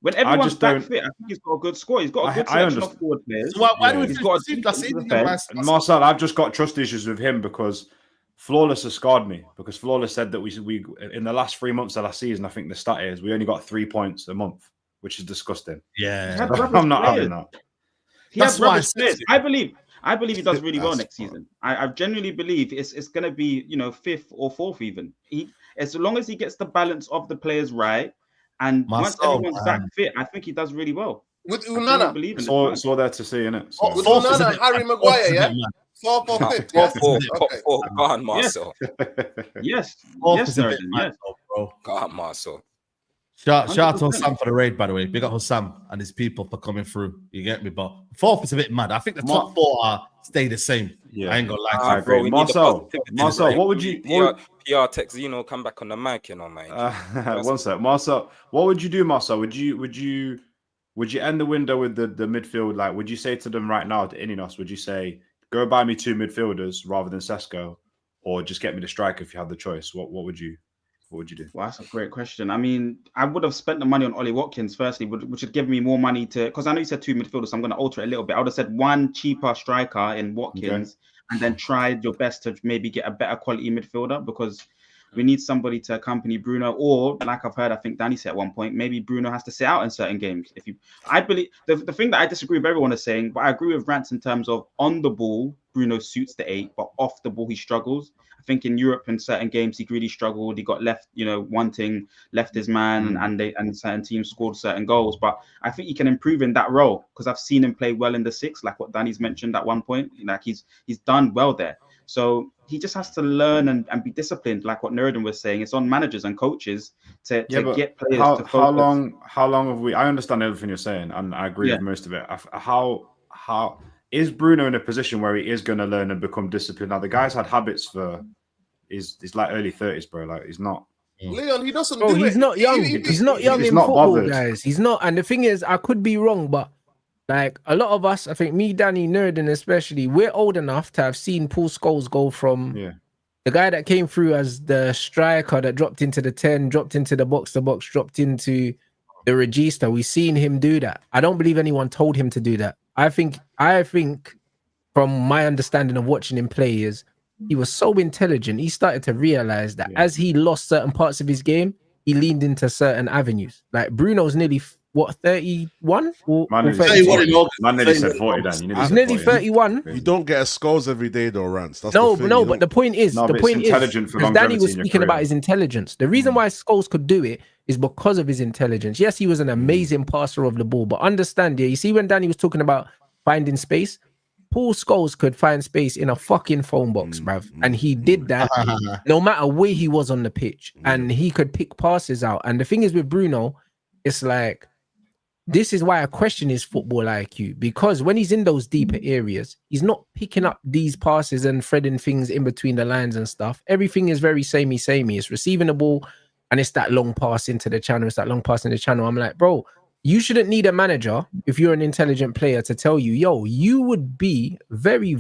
When everyone's back fit, I think he's got a good squad. He's got a good selection of forward players. So why do we he's got a Marcel, I've just got trust issues with him because Flawless has scarred me. Because Flawless said that we in the last 3 months of last season, I think the stat is we only got 3 points a month, which is disgusting. Yeah, I'm not having that. That's why I believe he does really well next season. I genuinely believe it's going to be 5th or 4th even. As long as he gets the balance of the players right. And once everyone's back fit, I think he does really well. With Unana, it's all there to see, innit? So. With Unana and Harry Maguire, yeah? 4th or 5th. Go on, Marcel. Yes. Yes, sir. Go on, Marcel. Shout out to Hussam for the raid, by the way. Big up Hussam and his people for coming through. You get me? But 4th is a bit mad. I think the top 4 stay the same. Yeah. I ain't gonna lie. I agree. Marcel, what would you... PR tech Zeno come back on the mic, you know, man. One sec. Marcel, what would you do, Marcel? Would you end the window with the midfield? Like, would you say to them right now, to Ineos, would you say, go buy me 2 midfielders rather than Sesko, or just get me the striker if you had the choice? What would you do? Well, that's a great question. I mean, I would have spent the money on Ollie Watkins firstly, which would give me more money to, because I know you said 2 midfielders, so I'm going to alter it a little bit. I would have said 1 cheaper striker in Watkins, and then tried your best to maybe get a better quality midfielder, because We need somebody to accompany Bruno, or like I've heard, I think Danny said at one point, maybe Bruno has to sit out in certain games. I believe the thing that I disagree with everyone is saying, but I agree with Rance in terms of on the ball, Bruno suits the 8, but off the ball he struggles. I think in Europe in certain games he really struggled. He got left, left his man, and certain teams scored certain goals. But I think he can improve in that role because I've seen him play well in the 6, like what Danny's mentioned at one point. Like he's done well there. So he just has to learn and be disciplined, like what Nuruddin was saying. It's on managers and coaches to get players to focus. How long have we? I understand everything you're saying, and I agree with most of it. How is Bruno in a position where he is going to learn and become disciplined? Now the guy's had habits for he's like early 30s, bro. Like he's not. Leon, he doesn't. Bro, he's not young. He's not young in football, guys. He's not. And the thing is, I could be wrong, but like a lot of us, I think me, Danny, Nuruddin especially, we're old enough to have seen Paul Scholes go from the guy that came through as the striker that dropped into the 10, dropped into the box, dropped into the regista. We've seen him do that. I don't believe anyone told him to do that. I think from my understanding of watching him play is he was so intelligent. He started to realize that as he lost certain parts of his game, he leaned into certain avenues. Like Bruno's nearly 31 or 31. Man nearly said 40 then. He's nearly 31. You don't get a Scholes every day though, Rance. That's no, the thing. but the point is, because Danny was speaking about his intelligence. The reason why Scholes could do it is because of his intelligence. Yes, he was an amazing passer of the ball, but understand, you see when Danny was talking about finding space, Paul Scholes could find space in a fucking phone box, bruv. And he did that no matter where he was on the pitch. And he could pick passes out. And the thing is with Bruno, it's like, this is why I question his football IQ, because when he's in those deeper areas, he's not picking up these passes and threading things in between the lines and stuff. Everything is very samey. It's receiving the ball and it's that long pass into the channel. I'm like, bro, you shouldn't need a manager if you're an intelligent player to tell you, yo, you would be very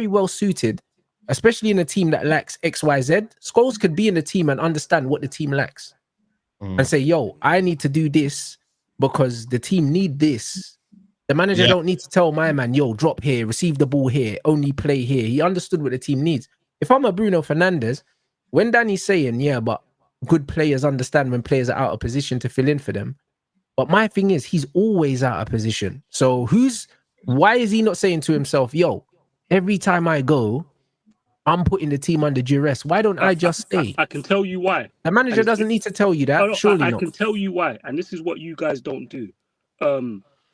well suited, especially in a team that lacks XYZ. Scholes could be in a team and understand what the team lacks and say, yo, I need to do this because the team need this. The manager don't need to tell my man, yo, drop here, receive the ball here, only play here. He understood what the team needs. If I'm a Bruno Fernandes, when Danny's saying, but good players understand when players are out of position to fill in for them. But my thing is, he's always out of position. So why is he not saying to himself, yo, every time I go, I'm putting the team under duress. Why don't I just stay? I can tell you why. The manager doesn't need to tell you that. Surely I can tell you why. And this is what you guys don't do.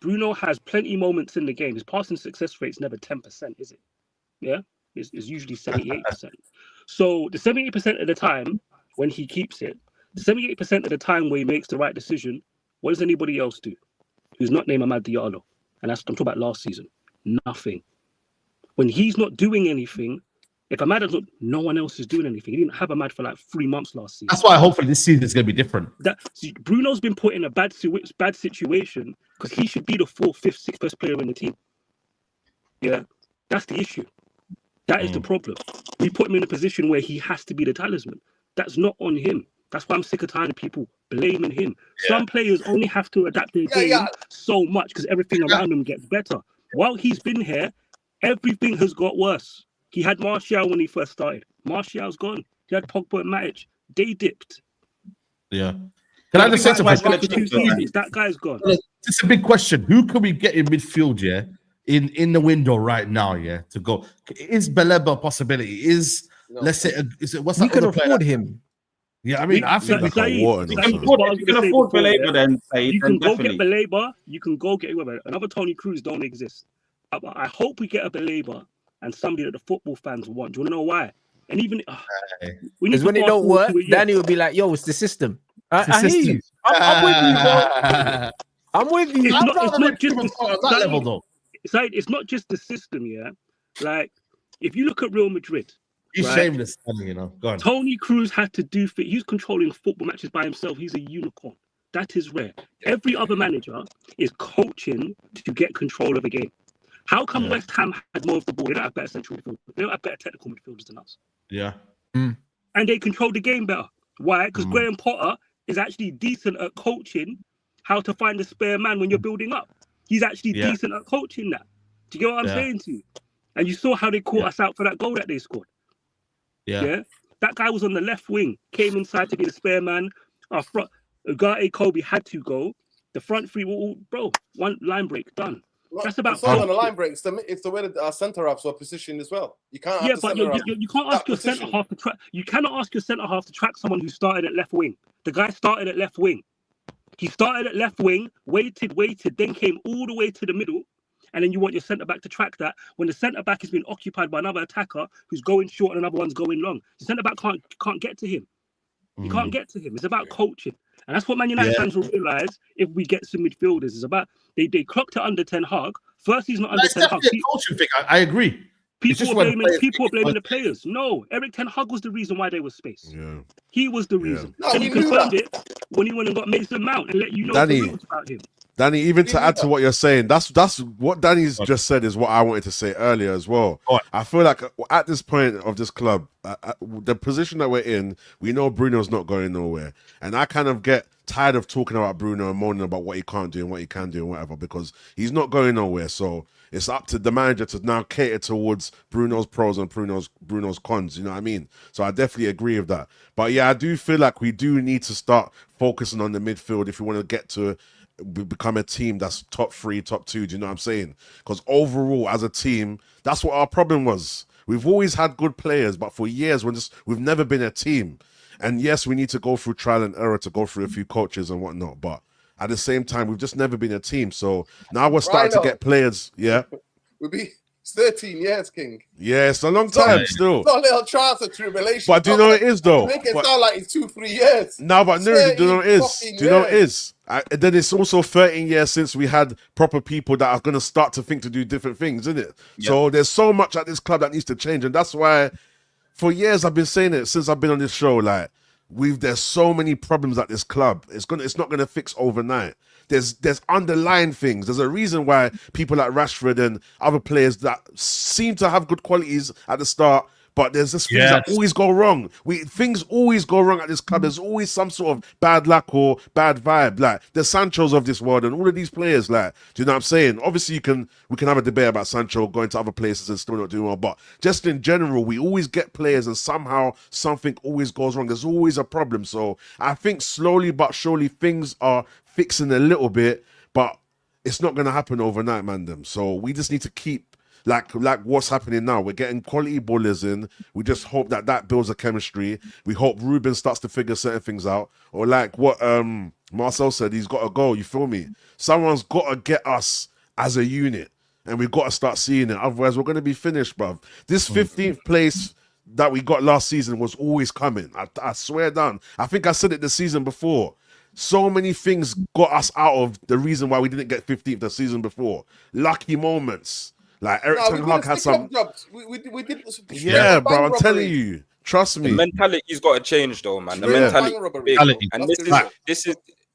Bruno has plenty moments in the game. His passing success rate's never 10%, is it? Yeah? It's usually 78%. So the 78% of the time when he keeps it, the 78% of the time where he makes the right decision, what does anybody else do who's not named Amad Diallo? And I'm talking about last season. Nothing. When he's not doing anything, if Amad is not, no one else is doing anything. He didn't have Amad for like 3 months last season. That's why hopefully this season is going to be different. Bruno's been put in a bad situation because he should be the 4th, 5th, 6th best player in the team. Yeah, that's the issue. That is the problem. We put him in a position where he has to be the talisman. That's not on him. That's why I'm sick and tired of people blaming him. Some players only have to adapt their game so much because everything around them gets better. While he's been here, everything has got worse. He had Martial when he first started. Martial's gone. He had Pogba and Matic. They dipped. Yeah. Can I just say something? That guy's gone. It's a big question. Who can we get in midfield, in the window right now, to go? Is Baleba a possibility? Let's say, what's that? We can afford him. Yeah, I mean, I think you can afford Baleba then. You can go get Baleba. You can go get whoever. Another Tony Cruz don't exist. I hope we get a Baleba and somebody that the football fans want. Do you want to know why? And even because when it don't work, Danny will be like, "Yo, it's the system." I hear you. I'm with you, bro. I'm with you. It's not just that level, though. It's not just the system, Like, if you look at Real Madrid, he's shameless, Go on. Tony Cruz had to do. He's controlling football matches by himself. He's a unicorn. That is rare. Every other manager is coaching to get control of a game. How come West Ham had more of the ball? They don't have better central midfielders. They don't have better technical midfielders than us. Yeah. And they control the game better. Why? Because Graham Potter is actually decent at coaching how to find a spare man when you're building up. He's actually decent at coaching that. Do you get what I'm saying to you? And you saw how they caught us out for that goal that they scored. Yeah. That guy was on the left wing, came inside to be the spare man. Our front, Ugarte, Kobe had to go. The front three were all, bro, one line break, done. That's about it's not on the line break. It's the way that our centre halves are positioned as well. You can't. Yeah, but you can't ask your centre half to track. You cannot ask your centre half to track someone who started at left wing. The guy started at left wing. He started at left wing, waited, then came all the way to the middle, and then you want your centre back to track that when the centre back has been occupied by another attacker who's going short and another one's going long. The centre back can't get to him. You can't get to him. It's about coaching. And that's what Man United fans will realise if we get some midfielders. It's about they clocked it under Ten Hag. First, he's not under Ten Hag. Coaching thing. I agree. People are blaming the players. No, Eric Ten Hag was the reason why they were spaced. Yeah. He was the reason. No, and he confirmed it when he went and got Mason Mount and let you know about him. Danny, even to add to what you're saying, that's what Danny's just said is what I wanted to say earlier as well. I feel like at this point of this club, the position that we're in, we know Bruno's not going nowhere. And I kind of get tired of talking about Bruno and moaning about what he can't do and what he can do and whatever, because he's not going nowhere. So it's up to the manager to now cater towards Bruno's pros and Bruno's cons, you know what I mean? So I definitely agree with that. But yeah, I do feel like we do need to start focusing on the midfield if we want to get to become a team that's top 3, top 2. Do you know what I'm saying? Because overall, as a team, that's what our problem was. We've always had good players, but for years we've never been a team. And yes, we need to go through trial and error to go through a few coaches and whatnot. But at the same time, we've just never been a team. So now we're starting to get players. Yeah, we'll be 13 years, King. Yeah, it's a long time still. It's not a little trials of tribulation. But do you know what it is though? Make it sound like it's 2-3 years. No, but no, do you know what it is? Do you know what it is? Then it's also 13 years since we had proper people that are going to start to think to do different things, isn't it? Yep. So there's so much at this club that needs to change, and that's why for years I've been saying it since I've been on this show. Like there's so many problems at this club. It's not gonna fix overnight. There's underlying things. There's a reason why people like Rashford and other players that seem to have good qualities at the start, but there's just things that always go wrong. Things always go wrong at this club. There's always some sort of bad luck or bad vibe. Like the Sanchos of this world and all of these players. Like, do you know what I'm saying? Obviously, we can have a debate about Sancho going to other places and still not doing well. But just in general, we always get players and somehow something always goes wrong. There's always a problem. So I think slowly but surely things are fixing a little bit, but it's not going to happen overnight, Mandem. So we just need to keep like what's happening now. We're getting quality ballers in. We just hope that builds a chemistry. We hope Ruben starts to figure certain things out. Or like what Marcel said, he's got to go. You feel me? Someone's got to get us as a unit, and we've got to start seeing it. Otherwise, we're going to be finished, bruv. This 15th place that we got last season was always coming. I swear down. I think I said it the season before. So many things got us out of the reason why we didn't get 15th the season before. Lucky moments. Like Eric Ten Hag has some. We did. Yeah, bro. I'm telling you. Trust me. The mentality's got to change, though, man. The mentality. And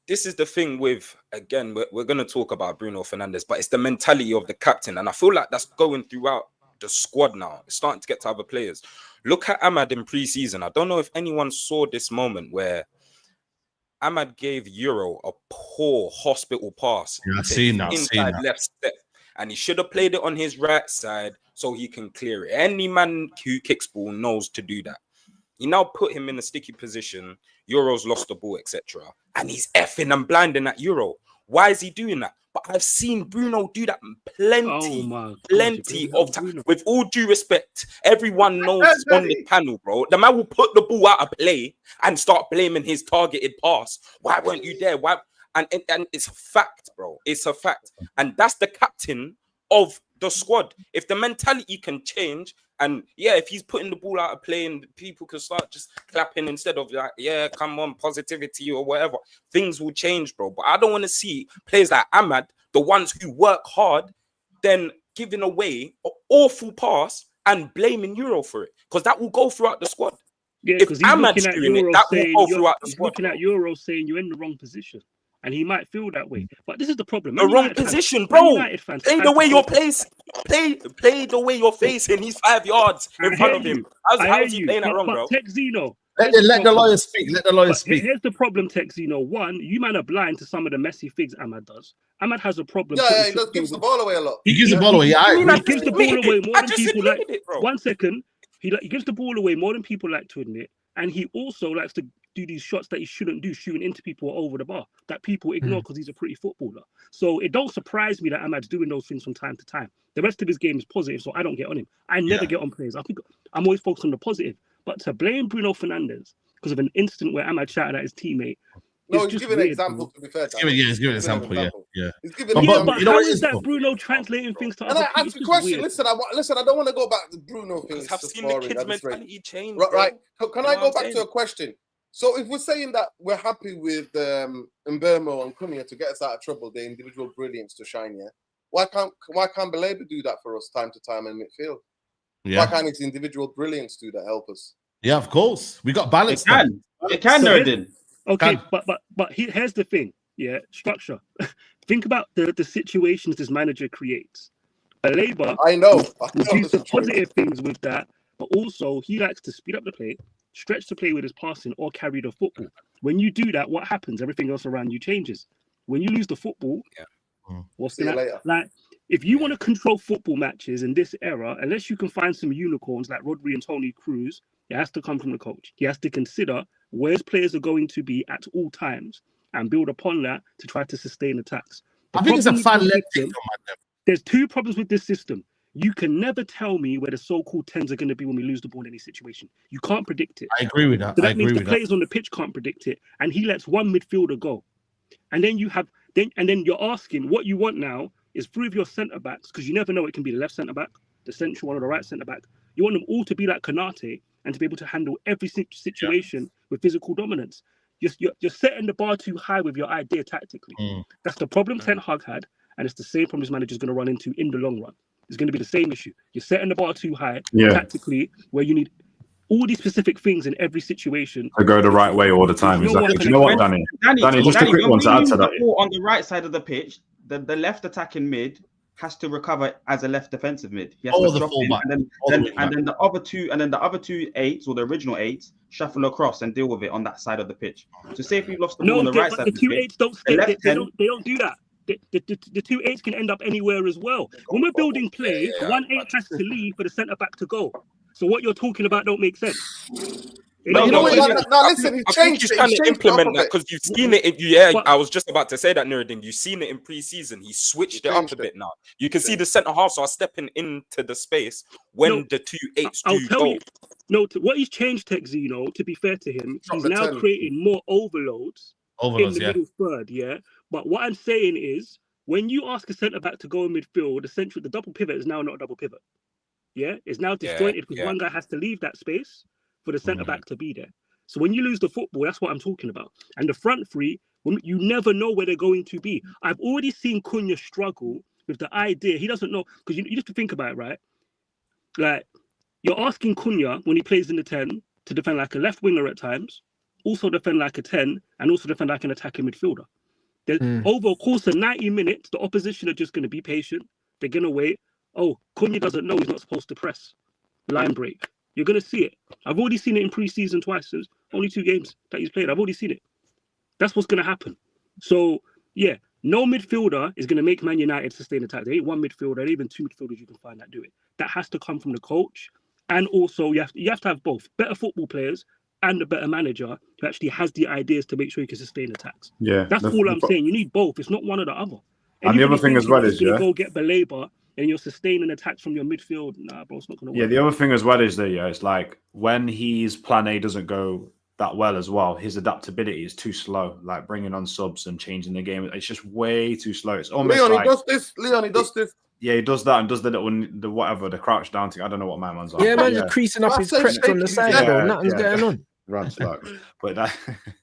this is the thing with, again, we're going to talk about Bruno Fernandes, but it's the mentality of the captain, and I feel like that's going throughout the squad now. It's starting to get to other players. Look at Ahmad in pre-season. I don't know if anyone saw this moment where Ahmad gave Euro a poor hospital pass. Yeah, I've seen that. Left step. And he should have played it on his right side so he can clear it. Any man who kicks ball knows to do that. He now put him in a sticky position. Euro's lost the ball, etc. And he's effing and blinding at Euro. Why is he doing that? But I've seen Bruno do that plenty of time. With all due respect, everyone knows on the panel, bro. The man will put the ball out of play and start blaming his targeted pass. Why weren't you there? Why? And it's a fact, bro. It's a fact. And that's the captain of the squad. If the mentality can change, and yeah, if he's putting the ball out of play and people can start just clapping instead of like, yeah, come on, positivity or whatever, things will change, bro. But I don't want to see players like Ahmad, the ones who work hard, then giving away an awful pass and blaming Euro for it. Because that will go throughout the squad. Yeah, because he's looking at Euro saying Euro saying you're in the wrong position. And he might feel that way, but this is the problem. The wrong position, bro. Play the way you're placed. Play the way you're facing. He's 5 yards in front of him. How's he playing that wrong, bro? Tech Zeno. Let the lawyers speak. Let the lawyers speak. Here's the problem, Tech Zeno. One, you man are blind to some of the messy things Ahmad does. Ahmad has a problem. Yeah, he gives the ball away a lot. He gives the ball away. He gives the ball away more than people like. 1 second. He gives the ball away more than people like to admit. And he also likes to do these shots that he shouldn't do, shooting into people over the bar, that people ignore because he's a pretty footballer. So it don't surprise me that Ahmad's doing those things from time to time. The rest of his game is positive, so I don't get on him. I never get on players. I think I'm always focused on the positive. But to blame Bruno Fernandes because of an incident where Ahmad shouted at his teammate. No, he's giving an example, to be fair. He's giving an example, yeah. He's giving an example. But how is that Bruno translating things to other people? And I asked the question. Listen, I don't want to go back to Bruno things. I've seen the kids' mentality change. Right. Can I go back to a question? So if we're saying that we're happy with Mbermo and Cunha to get us out of trouble, their individual brilliance to shine, why can't Baleba do that for us time to time in midfield? Why can't his individual brilliance do that, help us? Yeah, of course. We got balance. It can, Nuruddin. Okay, but here's the thing, structure. Think about the situations this manager creates. Baleba, I know will do some positive things with that, but also he likes to speed up the play, stretch the play with his passing, or carry the football. When you do that, what happens? Everything else around you changes. When you lose the football, what's the like? If you want to control football matches in this era, unless you can find some unicorns like Rodri and Toni Kroos, it has to come from the coach. He has to consider where his players are going to be at all times and build upon that to try to sustain attacks. I think it's a fan-led thing. There's two problems with this system. You can never tell me where the so-called 10s are going to be when we lose the ball in any situation. You can't predict it. I agree with that. So that means the players on the pitch can't predict it, and he lets one midfielder go. And then then you're asking what you want now is three of your centre-backs, because you never know, it can be the left centre-back, the central one, or the right centre-back. You want them all to be like Konate and to be able to handle every situation with physical dominance. You're setting the bar too high with your idea tactically. That's the problem Ten Hag had, and it's the same problem this manager's going to run into in the long run. It's going to be the same issue. You're setting the bar too high tactically, where you need all these specific things in every situation to go the right way all the time. Exactly. Do you know what, Danny? Danny, just a quick one to add to that. On the right side of the pitch, the left attacking mid has to recover as a left defensive mid. He has to drop in, and then the other two eights, or the original eights, shuffle across and deal with it on that side of the pitch. So say if we lost the ball on the right side of the pitch, they don't do that. The two eights can end up anywhere as well. When we're building play, 1 8 has to leave for the centre back to go. So what you're talking about don't make sense. Listen, he changed. He's trying to implement that because you've seen it. I was just about to say that, Nuruddin. You've seen it in pre-season. He switched it up a bit now. You can see the centre halves are stepping into the space when the two eights do go. What he's changed, Texino, to be fair to him, he's now creating more overloads in the middle third. But what I'm saying is, when you ask a centre back to go in midfield, the double pivot is now not a double pivot. It's now disjointed because one guy has to leave that space for the centre back to be there. So when you lose the football, that's what I'm talking about. And the front three, you never know where they're going to be. I've already seen Cunha struggle with the idea. He doesn't know, because you have to think about it, right? Like, you're asking Cunha when he plays in the 10 to defend like a left winger at times, also defend like a 10, and also defend like an attacking midfielder. Over a course of 90 minutes, the opposition are just going to be patient. They're going to wait. Oh, Cunha doesn't know he's not supposed to press. Line break. You're going to see it. I've already seen it in pre-season twice. There's only 2 games that he's played. I've already seen it. That's what's going to happen. So, no midfielder is going to make Man United sustain attack. There ain't one midfielder, there ain't even 2 midfielders you can find that do it. That has to come from the coach. And also, you have to have both better football players and a better manager who actually has the ideas to make sure he can sustain attacks. That's all I'm saying. You need both. It's not one or the other. And the other thing as well is, go get Baleba and you're sustaining attacks from your midfield. Nah, bro, it's not going to work. The other thing as well is that, it's like when his plan A doesn't go that well as well, his adaptability is too slow. Like bringing on subs and changing the game, it's just way too slow. It's almost Leon, he does this. Yeah, he does that and does the crouch down thing. I don't know what my man's on. Yeah, man, just creasing up his crepes on the side, bro. Nothing's going on. But that,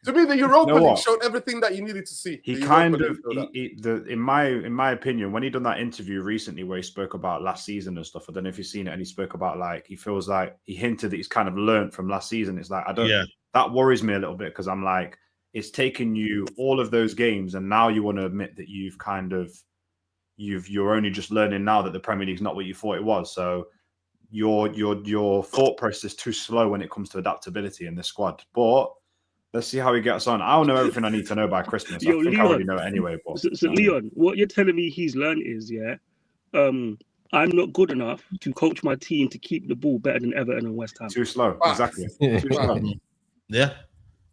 to me, the Europa League showed everything that you needed to see. He kind of, in my opinion, when he done that interview recently where he spoke about last season and stuff, I don't know if you've seen it, and he spoke about like he feels like he hinted that he's kind of learned from last season. It's like that worries me a little bit because I'm like, it's taken you all of those games, and now you want to admit that you're only just learning now that the Premier League's not what you thought it was. So your thought process is too slow when it comes to adaptability in the squad. But let's see how he gets on. I don't know everything I need to know by Christmas. I think Leon, I already know it anyway. But so Leon, what you're telling me he's learned is, I'm not good enough to coach my team to keep the ball better than Everton and West Ham. Too slow, exactly. Too slow. Yeah,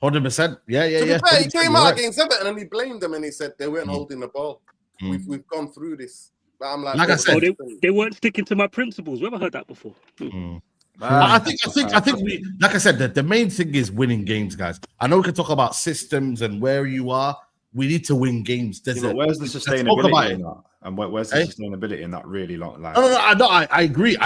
100%. Yeah. To be fair, he 100%, came you're out right. against Everton and he blamed them and he said they weren't holding the ball. We've gone through this. But I'm like I said, they weren't sticking to my principles. We ever heard that before? I think we, like I said, the main thing is winning games, guys. I know we can talk about systems and where you are. We need to win games. Where's the sustainability in that? And where's the sustainability in that really long line? No, I agree.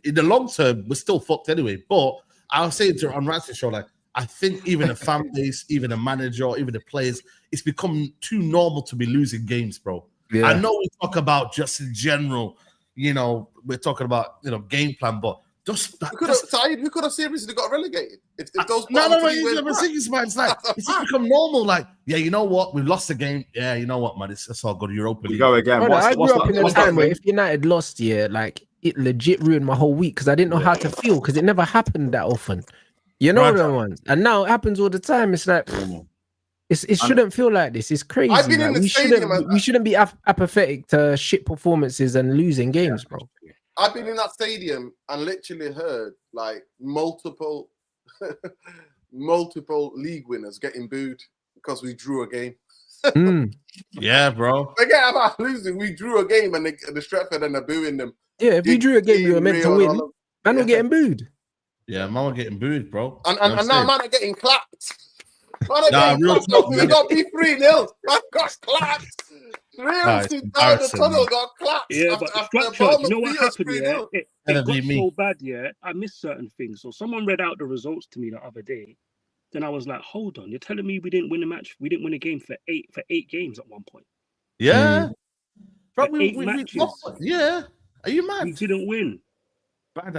In the long term, we're still fucked anyway. But I was saying to on Rance's show, like, I think even the fan base, even the manager, even the players, it's become too normal to be losing games, bro. Yeah. I know we talk about just in general, we're talking about game plan, but just we could have seriously got relegated if those. It's like it's just become normal. Like, yeah, you know what? We lost the game. Yeah, you know what, man? It's all good. Europa League. We go again. Brother, I grew up in a time where if United lost, like it legit ruined my whole week because I didn't know how to feel because it never happened that often. You know what I mean? And now it happens all the time. It's like it shouldn't feel like this. It's crazy. I've been in the stadium. We shouldn't be apathetic to shit performances and losing games, bro. I've been in that stadium and literally heard like multiple league winners getting booed because we drew a game. Yeah, bro. Forget about losing. We drew a game and the Stretford and they're booing them. Yeah, if we drew a game, we were meant to win. Man, we're getting booed. Yeah, man, we're getting booed, bro. And now man are getting clapped. We got B 3-0. Man got clapped. The tunnel got clapped. Yeah, but structure, you know what happened? Yeah, it got so bad. Yeah, I missed certain things. So someone read out the results to me the other day. Then I was like, "Hold on, you're telling me we didn't win a match? We didn't win a game for eight games at one point." Yeah, eight matches. Yeah, are you mad? We didn't win. Back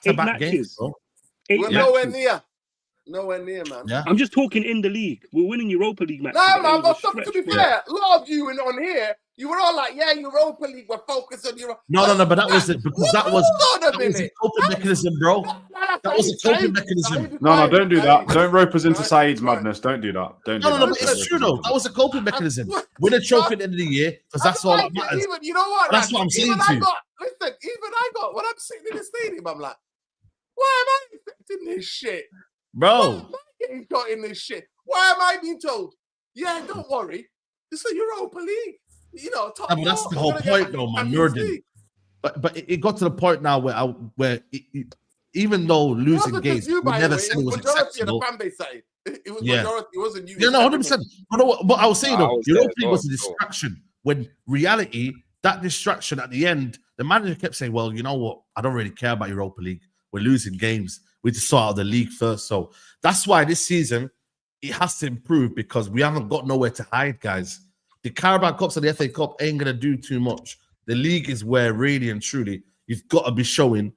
to back games, bro. We're nowhere near. Nowhere near, man. Yeah. I'm just talking in the league. We're winning Europa League matches. No, man, but to be fair, a lot of you on here, you were all like, yeah, Europa League, we're focused on Europa. No, but that was it because that was a coping mechanism, bro. That was a coping mechanism. No, don't do that. Don't rope us into Saeed's madness. Don't do that. Don't. No, but it's true though. That was a coping mechanism. Win a trophy at the end of the year because that's all that matters. You know what? That's what I'm saying to you. Listen, even I got when I'm sitting in the stadium, I'm like, why am I expecting this shit? Bro, why am I getting got in this shit? Why am I being told? Yeah, don't worry. It's the Europa League. That's the whole point, though, man. But it got to the point now where even though losing games, we never said it was acceptable. It was majority. It wasn't you. Yeah, no, 100%. But I was saying though, Europa League was a distraction. When reality, that distraction at the end, the manager kept saying, "Well, you know what? I don't really care about Europa League. We're losing games. We just sort out the league first." So that's why this season it has to improve because we haven't got nowhere to hide, guys. The Carabao Cups and the FA Cup ain't gonna do too much. The league is where really and truly you've got to be showing: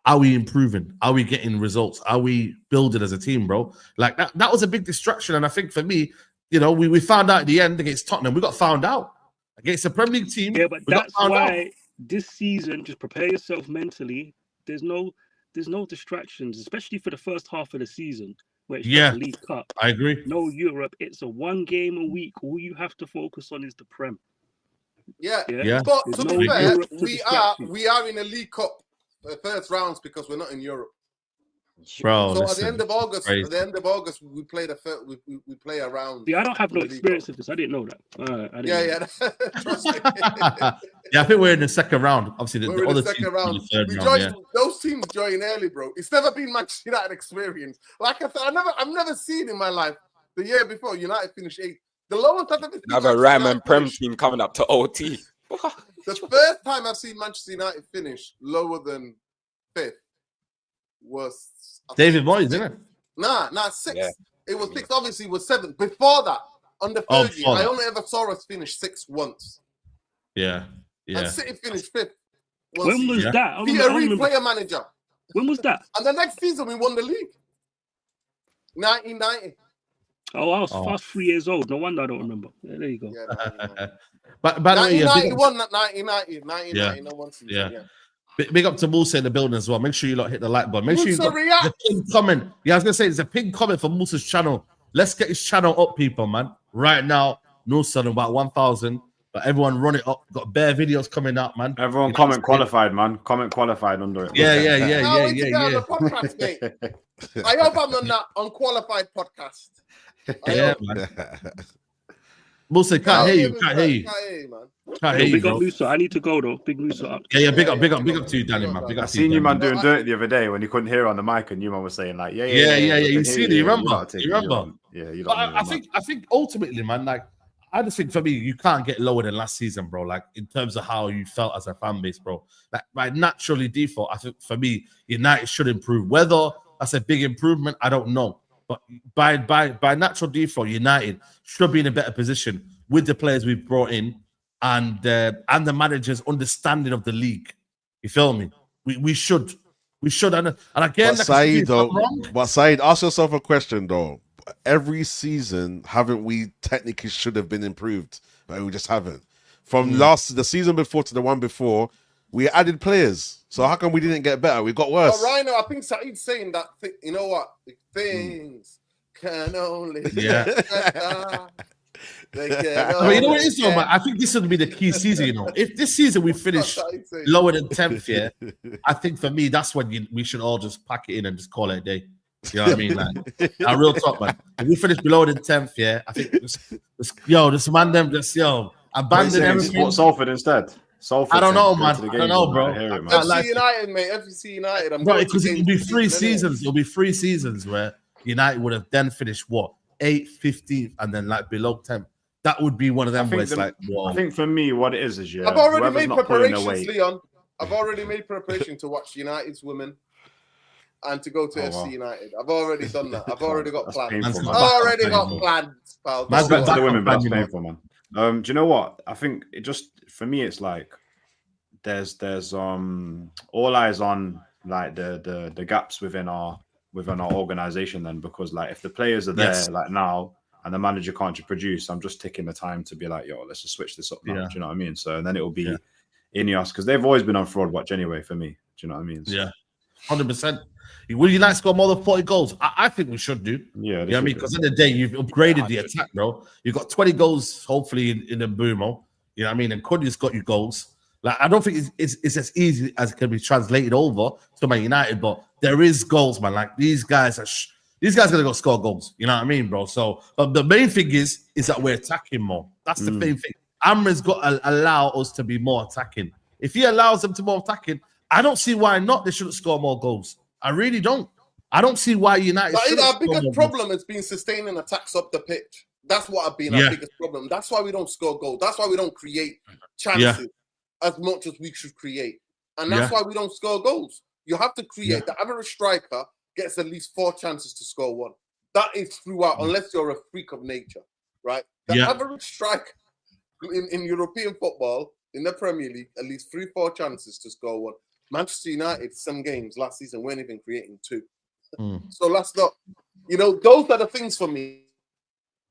are we improving? Are we getting results? Are we building as a team, bro? Like that was a big distraction, and I think for me, we found out at the end against Tottenham. We got found out against a Premier League team. Yeah, but that's why this season, just prepare yourself mentally. There's no distractions, especially for the first half of the season where it's just the League Cup. I agree. No Europe. It's a one game a week. All you have to focus on is the Prem. Yeah. But to be fair, we are in a League Cup first rounds because we're not in Europe. Bro, so at the end of August, we play we play a round. Yeah, I don't have no experience of this. I didn't know that. Yeah. Trust me. Yeah, I think we're in the second round. Obviously, the other second round. Those teams join early, bro. It's never been Manchester United experience. Like I said, I've never seen in my life the year before United finished 8th. The lowest I've ever seen. Have a Ram and Prem team coming up to OT. The first time I've seen Manchester United finish lower than 5th was David Moyes, isn't it? Nah, 6th. Yeah. It was 6th. Obviously, it was 7th. Before that, under Fergie, I only ever saw us finish 6th once. Yeah. And City finished 5th. When was that? Peter player manager. When was that? And the next season, we won the league. 1990. Oh, I was fast 3 years old. No wonder I don't remember. Yeah, there you go. Yeah, but 1991, 1990. No one season. Yeah. Big up to Musa in the building as well. Make sure you hit the like button. Make sure you got the pinned comment. Yeah, I was gonna say there's a pinned comment for Musa's channel. Let's get his channel up, people, man. Right now, no son about 1,000. But everyone run it up. Got bare videos coming out, man. Everyone You know comment what I'm saying? qualified, man. Comment qualified under it. Yeah, yeah, Can't yeah, wait to get on yeah. the podcast, mate. I hope I'm on that unqualified podcast. I Yeah, hope. man. Musa, can't hear you. Can't hear you. Can't hear you, man. Can't Yo, hear you, big up bro. Musa. I need to go though. Big Musa up. Yeah, big up big to you, Danny, man. Big I up to you, seen you, Danny. man, doing dirt the other day when you couldn't hear on the mic, and you man was saying like, Yeah. we You can see hear it. You lot remember? take You it, remember? Yeah, you But lot knew, man. I think ultimately, man, like I just think for me, you can't get lower than last season, bro. Like in terms of how you felt as a fan base, bro. Like by naturally default, I think for me, United should improve. Whether that's a big improvement, I don't know. But by natural default, United should be in a better position with the players we've brought in and the manager's understanding of the league. You feel me? We should. And again, But Saeed, though, wrong. Ask yourself a question though. Every season, haven't we technically should have been improved, but we just haven't. From the season before to the one before, we added players. So how come we didn't get better? We got worse. But Rhino, I think Saeed's saying that. You know what? Things can only. They can But you know what it is, only though, man? I think this would be the key season, you know. If this season we finish lower than 10th, yeah, I think for me, that's when we should all just pack it in and just call it a day. You know what I mean? Like, real talk, man. If we finish below the 10th, yeah, I think this Mandem just, abandon everything. What, Salford instead? Salford. I don't know, man. I don't know, bro. FC United, mate. FC United. Bro, because it'll be 3 seasons. It'll be 3 seasons where United would have then finished what? 8th, 15th, and then like below 10th. That would be one of them where it's like, whoa. I think for me, what it is, I've already made preparations, Leon. I've already made preparation to watch United's women and to go to FC United. I've already done that. I've already got plans. Painful, I've already got plans, pal. That's back to the women, but that's painful, man. Do you know what? I think it just, for me, it's like there's all eyes on like the gaps within our organization then, because like if the players are there like now and the manager can't produce, I'm just taking the time to be like, yo, let's just switch this up now. Do you know what I mean? So and then it will be Ineos, because they've always been on fraud watch anyway for me. Do you know what I mean? So, yeah, 100%. Will United score more than 40 goals? I think we should do. Yeah, you know what I mean? Because in the day, you've upgraded the attack, bro. You've got 20 goals, hopefully, in the Mbumo. You know what I mean? And Cunha's got you goals. Like, I don't think it's as easy as it can be translated over to Man United, but there is goals, man. Like, these guys are gonna go score goals. You know what I mean, bro? So, but the main thing is that we're attacking more. That's the main thing. Amra's got to allow us to be more attacking. If he allows them to more attacking, I don't see why not. They shouldn't score more goals. I really don't. I don't see why United. But our biggest problem has been sustaining attacks up the pitch. That's what has been our biggest problem. That's why we don't score goals. That's why we don't create chances as much as we should create. And that's why we don't score goals. You have to create. The average striker gets at least 4 chances to score 1. That is throughout, unless you're a freak of nature, right? The average striker in European football, in the Premier League, at least 3-4 chances to score 1. Manchester United, some games last season, weren't even creating 2. So that's not, those are the things for me.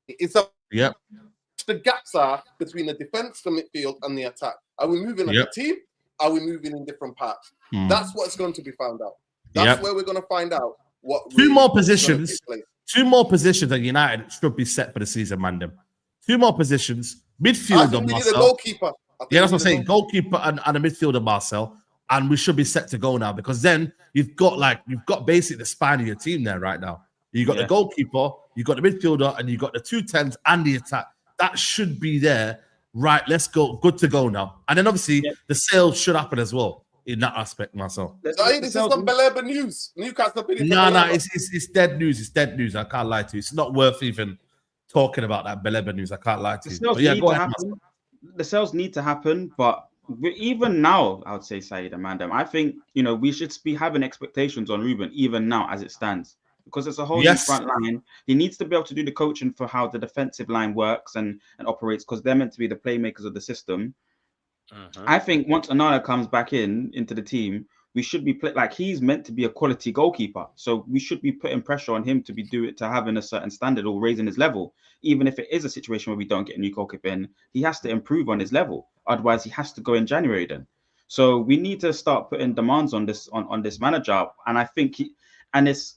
It's the gaps are between the defense, the midfield, and the attack. Are we moving as a team? Are we moving in different parts? That's what's going to be found out. That's where we're going to find out what. Two more positions at United should be set for the season, Mandem. 2 more positions. Midfielder, we need Marcel. a goalkeeper. Yeah, that's what I'm saying. Goalkeeper and a midfielder, Marcel. And we should be set to go now, because then you've got basically the spine of your team there right now. You've got the goalkeeper, you've got the midfielder, and you've got the 2 10s and the attack. That should be there. Right, let's go. Good to go now. And then obviously the sales should happen as well in that aspect, Marcel. This is some Baleba news. Newcastle. No, it's dead news. It's dead news. I can't lie to you. It's not worth even talking about that Baleba news. I can't lie to you. But go ahead, Marcel. The sales need to happen, but even now, I would say, Saeed and Mandem, I think, we should be having expectations on Ruben even now as it stands, because it's a whole new front line. He needs to be able to do the coaching for how the defensive line works and operates, because they're meant to be the playmakers of the system. I think once Onana comes back into the team, we should be like he's meant to be a quality goalkeeper. So we should be putting pressure on him to having a certain standard or raising his level. Even if it is a situation where we don't get a new goalkeeper in, he has to improve on his level. Otherwise, he has to go in January then. So we need to start putting demands on this manager. And I think it's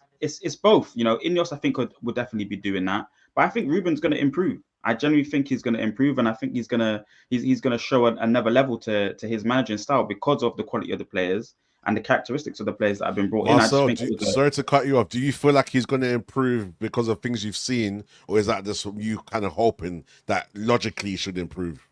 both. Ineos, I think would definitely be doing that. But I think Ruben's going to improve. I genuinely think he's going to improve, and I think he's going to show another level to his managing style because of the quality of the players and the characteristics of the players that have been brought in. Marcel, sorry to cut you off. Do you feel like he's going to improve because of things you've seen, or is that just you kind of hoping that logically he should improve?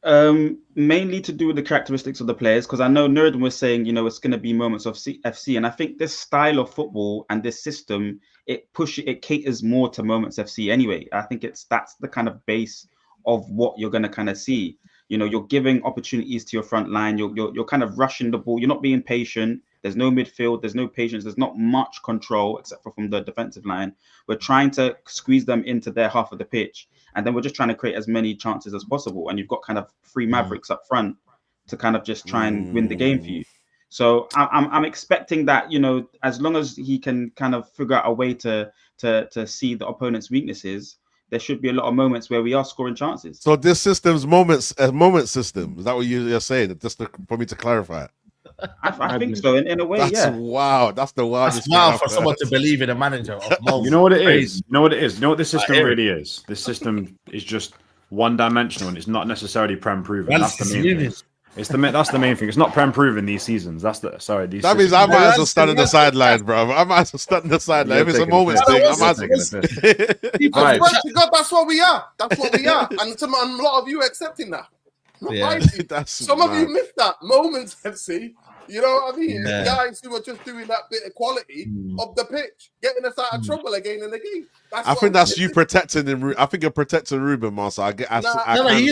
Mainly to do with the characteristics of the players, because I know Nuruddin was saying, it's going to be moments of FC, and I think this style of football and this system, it caters more to moments FC anyway. I think that's the kind of base of what you're going to kind of see. You're giving opportunities to your front line. You're kind of rushing the ball. You're not being patient. There's no midfield. There's no patience. There's not much control except for from the defensive line. We're trying to squeeze them into their half of the pitch, and then we're just trying to create as many chances as possible. And you've got kind of three mavericks up front to kind of just try and win the game for you. So I'm expecting that, as long as he can kind of figure out a way to see the opponent's weaknesses, there should be a lot of moments where we are scoring chances. So this system's moment system. Is that what you're saying? Just for me to clarify it. I think so. In a way, that's wow. That's the wildest. That's wild for someone to believe in a manager. Of you know what it is? You know what it is? You know what this system really is? This system is just one-dimensional, and it's not necessarily prem proven. That's the main thing. That's the main thing. It's not prem proven these seasons. That means I might as well stand on the sideline, bro. I might as well stand on the sideline. If it's a moment thing, I might as well. That's what we are. That's what we are. And a lot of you accepting that. Some of you missed that moments, FC. You know what I mean? Yeah. Guys who are just doing that bit of quality of the pitch, getting us out of trouble again and again. I think that's you protecting him. I think you're protecting Ruben, Marcel. I don't think it'll be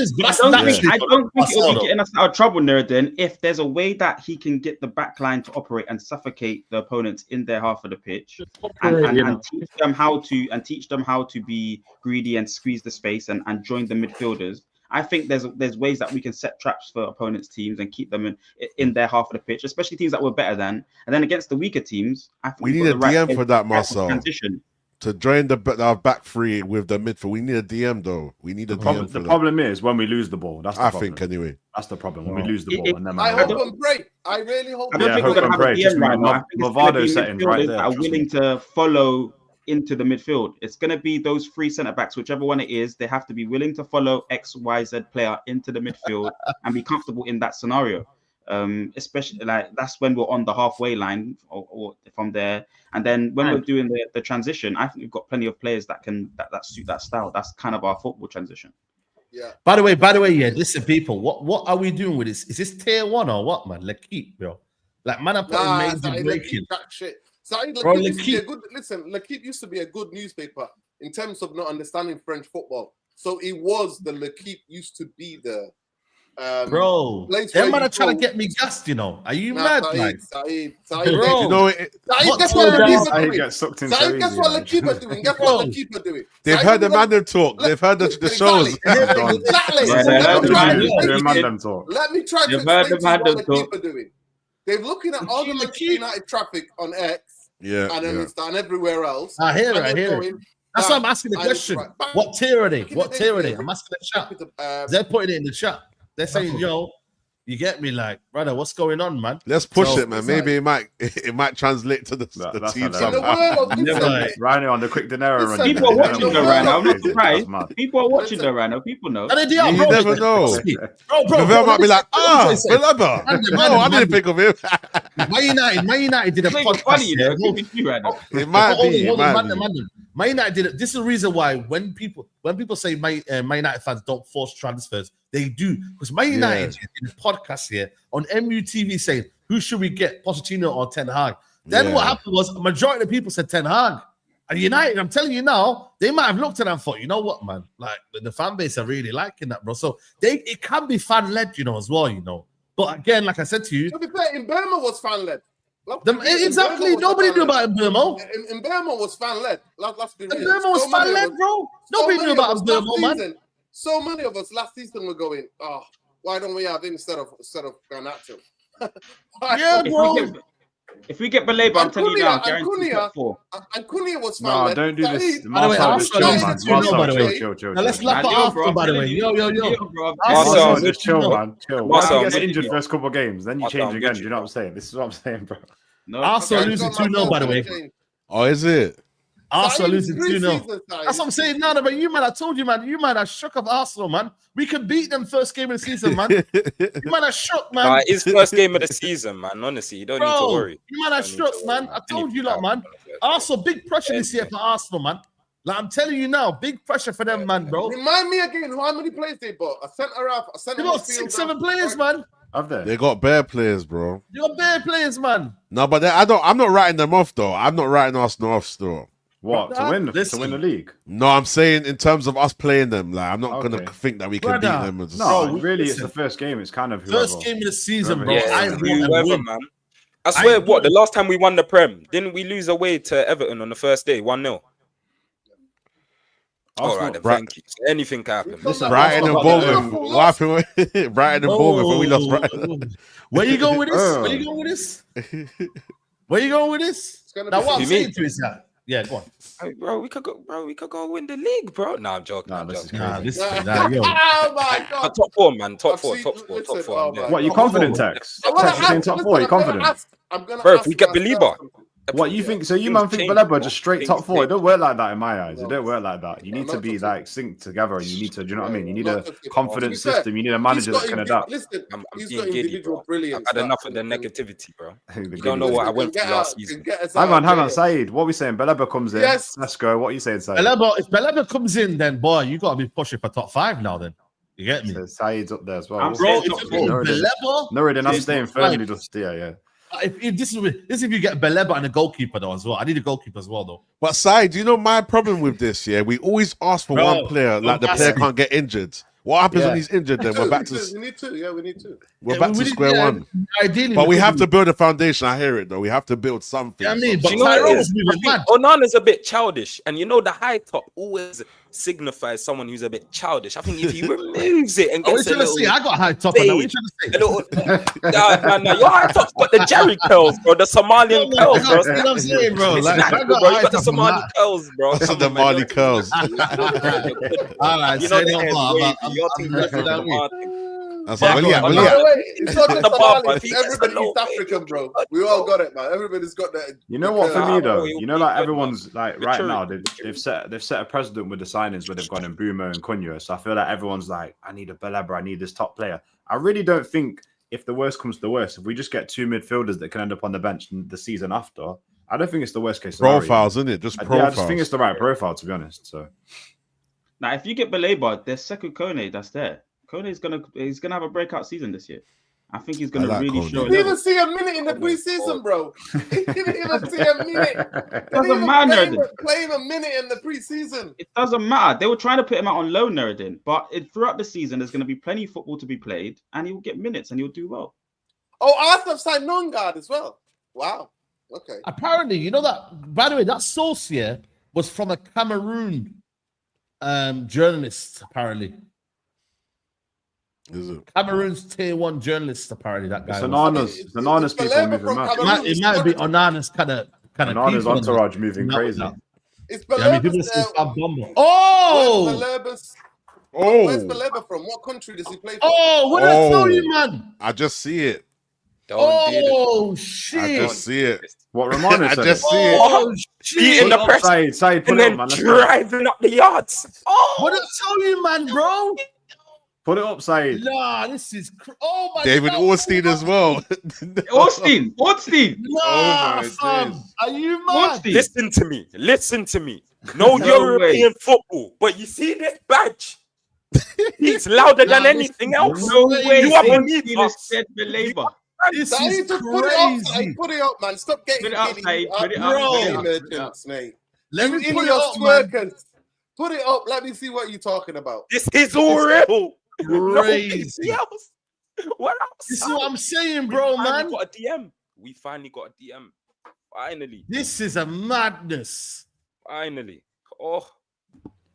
getting us out of trouble, Nuruddin, if there's a way that he can get the back line to operate and suffocate the opponents in their half of the pitch and teach them how to be greedy and squeeze the space and join the midfielders. I think there's ways that we can set traps for opponents' teams and keep them in their half of the pitch, especially teams that we're better than. And then against the weaker teams, I think we need a DM for that, Marcel. To join the back three with the midfield, we need a DM though. We need a DM. The problem is when we lose the ball. That's the problem. I think anyway. That's the problem when we lose the ball. And then I hope and pray. I really hope. I don't think we're going to have a DM right now. Movado settings right there. That are willing to follow into the midfield. It's going to be those three centre backs, whichever one it is. They have to be willing to follow XYZ player into the midfield and be comfortable in that scenario. Especially like that's when we're on the halfway line or from there. And then when we're doing the transition, I think we've got plenty of players that can that suit that style. That's kind of our football transition. Yeah. By the way, yeah. Listen, people, what are we doing with this? Is this tier 1 or what, man? L'Equipe, bro. Like, man, I'm putting major breaking. Shit. L'Equipe used to be a good newspaper in terms of not understanding French football. So it was the L'Equipe used to be the bro. Them man are trying to get me gassed, Are you mad, Saeed, bro? You know guess what L'Equipe are doing? Guess what L'Equipe are doing? Guess what L'Equipe are doing? They've heard the Mandem talk. They've heard the shows. Let me try to explain what L'Equipe are doing. They're looking at all the Manchester United traffic on X and everywhere else. I hear it. That's why I'm asking the question. What tier are they? I'm asking the chat. They're putting it in the chat. They're saying, yo, you get me, like, brother, what's going on, man? Let's push it, man. Maybe it might translate to the team somehow. Rhino on the quick dinero run. People are watching though right now. I'm not surprised. People are watching though right now. People know. You never know. Bro, might be like, Baleba. No, I didn't think of him. Man United did a podcast. It might be. Man United did it. This is the reason why when people say Man United fans don't force transfers, they do, because Man United did a podcast here on MUTV saying who should we get, Pochettino or Ten Hag. Then what happened was a majority of people said Ten Hag, and United. I'm telling you now, they might have looked at it and thought, you know what, man, like the fan base are really liking that, bro. So it can be fan led, as well, But again, like I said to you, to be fair, in Burma was fan led. Exactly. Nobody knew about Burma. In Burma was fan led. Let's be real. Burma was fan led, bro. Nobody knew about Burma, man. So many of us last season were going, why don't we have him instead of Garnacho? Yeah, bro. If we get Baleba, I'm telling you now, guaranteed top 4. And Cunha was fan led. No, don't do this. By the way, chill. Now let's lap it after, by the way. Yo. Marcel, just chill, man. Chill. Marcel gets injured first couple of games, then you change again. Do you know what I'm saying? This is what I'm saying, bro. Arsenal losing 2-0, by the way. Oh, is it? Arsenal Saeed's losing 2-0. pre-season, That's what I'm Saeed. saying. No, but you man, I told you, man. You man are shook of Arsenal, man. We could beat them first game of the season, man. You man are shook, man. Nah, it's first game of the season, man. Honestly, you don't need to Bro, worry. you man are Don't need to shook, worry, man. I told you, lot, man. Arsenal, big pressure this year for Arsenal, man. Like I'm telling you now, big pressure for them, man, bro. Remind me again, how many players they bought? A centre half, a centre They got midfielder. 6-7 players, man. Have they? They got bare players, bro. They got bare players, man. No, but I'm not writing them off though. I'm not writing Arsenal off still. What to win Listen. the league? No, I'm saying in terms of us playing them. Like I'm not gonna Okay. think that we can Brother. beat them. And just- No, Bro, really, it's listen. the first game. It's kind of whoever. First game of the season, bro. Whoever- I Yeah, want them whoever, win. man. I swear, want what the them- last time we won the Prem, didn't we lose away to Everton on the first day, 1-0? All right, then, Right. thank you. So anything can happen. Listen, Brighton and Arsenal got Bournemouth. Liverpool What happened with Brighton and Bournemouth when we lost Brighton? Where you going with this? Where you going with this? Where you going with this? gonna Now be what I'm You saying mean- to you is that, yeah, go on. Hey, bro, we could go win the league, bro. Nah, I'm joking. Nah, I'm this is joking. Nah, crazy. this, nah, yo. Oh my God. Top four, man. Top I've four, seen- top four, top listen, four. oh I'm there. my What, you God. confident, Tex? I wanna Tex, you saying ask- top listen, four? You I'm gonna confident? ask- I'm gonna Bro, if ask we get myself Baleba, something. What you think? So you Things man think change, Baleba bro. just straight Things top four? It change. don't work like that in my eyes. It No. don't work like that. You No, need to not be just- like synced together. You need to. Do you know what I mean? You need Not a just- to confident be fair, system. You need a He's manager got that can individ- adapt. Listen, I'm he's being got giddy, individual bro. brilliance. I've had enough that of the can- negativity, bro. The You don't know goodies. what I can went get through last out- season. can get us Hang out on, of jail. Saeed. What are we saying? Baleba comes in. Yes. Sesko. What are you saying, Saeed? Baleba, if Baleba comes in, then boy, you gotta be pushing for top 5 now. Then you get me, So Saeed's up there as well. I'm bro. saying If top you four. get Baleba, No, then I'm Saeed's staying top five. firmly. Just yeah. if this is if you get Baleba and a goalkeeper though as well. I need a goalkeeper as well though. But Said, do you know my problem with this? Yeah, we always ask for Bro, one player, like the player massive. can't get injured. What happens Yeah. when he's injured? Then we're back to We need to. Yeah, we need to. we're back to need- square one. Ideally, But we could have be- to build a foundation. I hear it though. We have to build something. Yeah, I mean, Do but you know what Tyrone it was is? I moving think mad. Onana's a bit childish, and you know the high top always signifies someone who's a bit childish. I think if he removes it and Oh, what gets you a trying to little, say? I got high top. On that. What you a trying to little, nah, your high top's got the Jerry curls, bro, the Somalian say? curls, bro. You know what I'm saying, bro? Like, I Bro, got you high got the top on Somali that. curls, bro. That's Come the on, man. Mali curls. All right, You know say the no hair's more. wavy. I'm- Your I'm thing's left different with that from week. our thing. That's Yeah, like, go on. By William. the way, it's not just The bar, Somali, but it's he gets everybody the low East African, bro. We all got it, man. Everybody's got that. You know what? For me though, bro, you know, like you'll be everyone's like right now, Maturity. they've set a precedent with the signings where they've gone in Bruno and Cunha. So I feel like everyone's like, I need a Baleba, I need this top player. I really don't think if the worst comes to the worst, if we just get two midfielders that can end up on the bench the season after, I don't think it's the worst case scenario. Profiles, isn't it? Just Yeah, I profiles. just think it's the right profile to be honest. So Now, if you get Baleba, there's Sesko Kone that's there. Kone's gonna have a breakout season this year. I think he's gonna I like really Kone. show. He didn't even level. see a minute in the Oh my preseason, God. bro. He didn't even see a minute. Doesn't matter. Play him a minute in the preseason. It doesn't matter. They were trying to put him out on loan, Nuruddin, but throughout the season, there's going to be plenty of football to be played, and he will get minutes and he'll do well. Oh, Arsenal signed Nongard as well. Wow. Okay. Apparently, you know that. By the way, that source here was from a Cameroon journalist. Apparently, Is it? Cameroon's tier 1 journalist. Apparently, that guy. it's was. Anana's people Baleba moving from mad. Cameroon. It might be Onana's kind of Anana's people. entourage moving No, crazy. no. It's Yeah, I mean, people Baleba's, say Fab Bomber. where's Oh, Baleba's? Oh, Where's Baleba from? What country does he play for? oh, what did I tell Oh. you, man? I just see it. Don't do this. Oh I shit! just see it. What Romano I said. just see it. Oh Be in shit! the press Saeed, put and it up, then man. Let's go. driving up the yards. What did I tell you, man, bro? Put it up, Saeed. Nah, this is oh my David God. Ornstein as well. Austin. Nah, Oh my fam. days. Are you mad? Austin. Listen to me. Listen to me. No, No European football, but you see this badge. It's louder than Nah, anything else. No way. You are Saint beneath Steelers us. said Baleba. This Saeed, is just put it up, crazy. Saeed. Put it up, man. Stop getting Put it up, giddy. Saeed. Put it up. Bro. Put it up. Merchants, mate. Let me You put it Ineos up, man. twerkers. Put it up. Let me see what you're talking about. This is all real. Crazy. Nobody else. What else? This is what I'm saying, We bro, finally man. got a DM. We finally got a DM. Finally. This is a madness. Finally. Oh,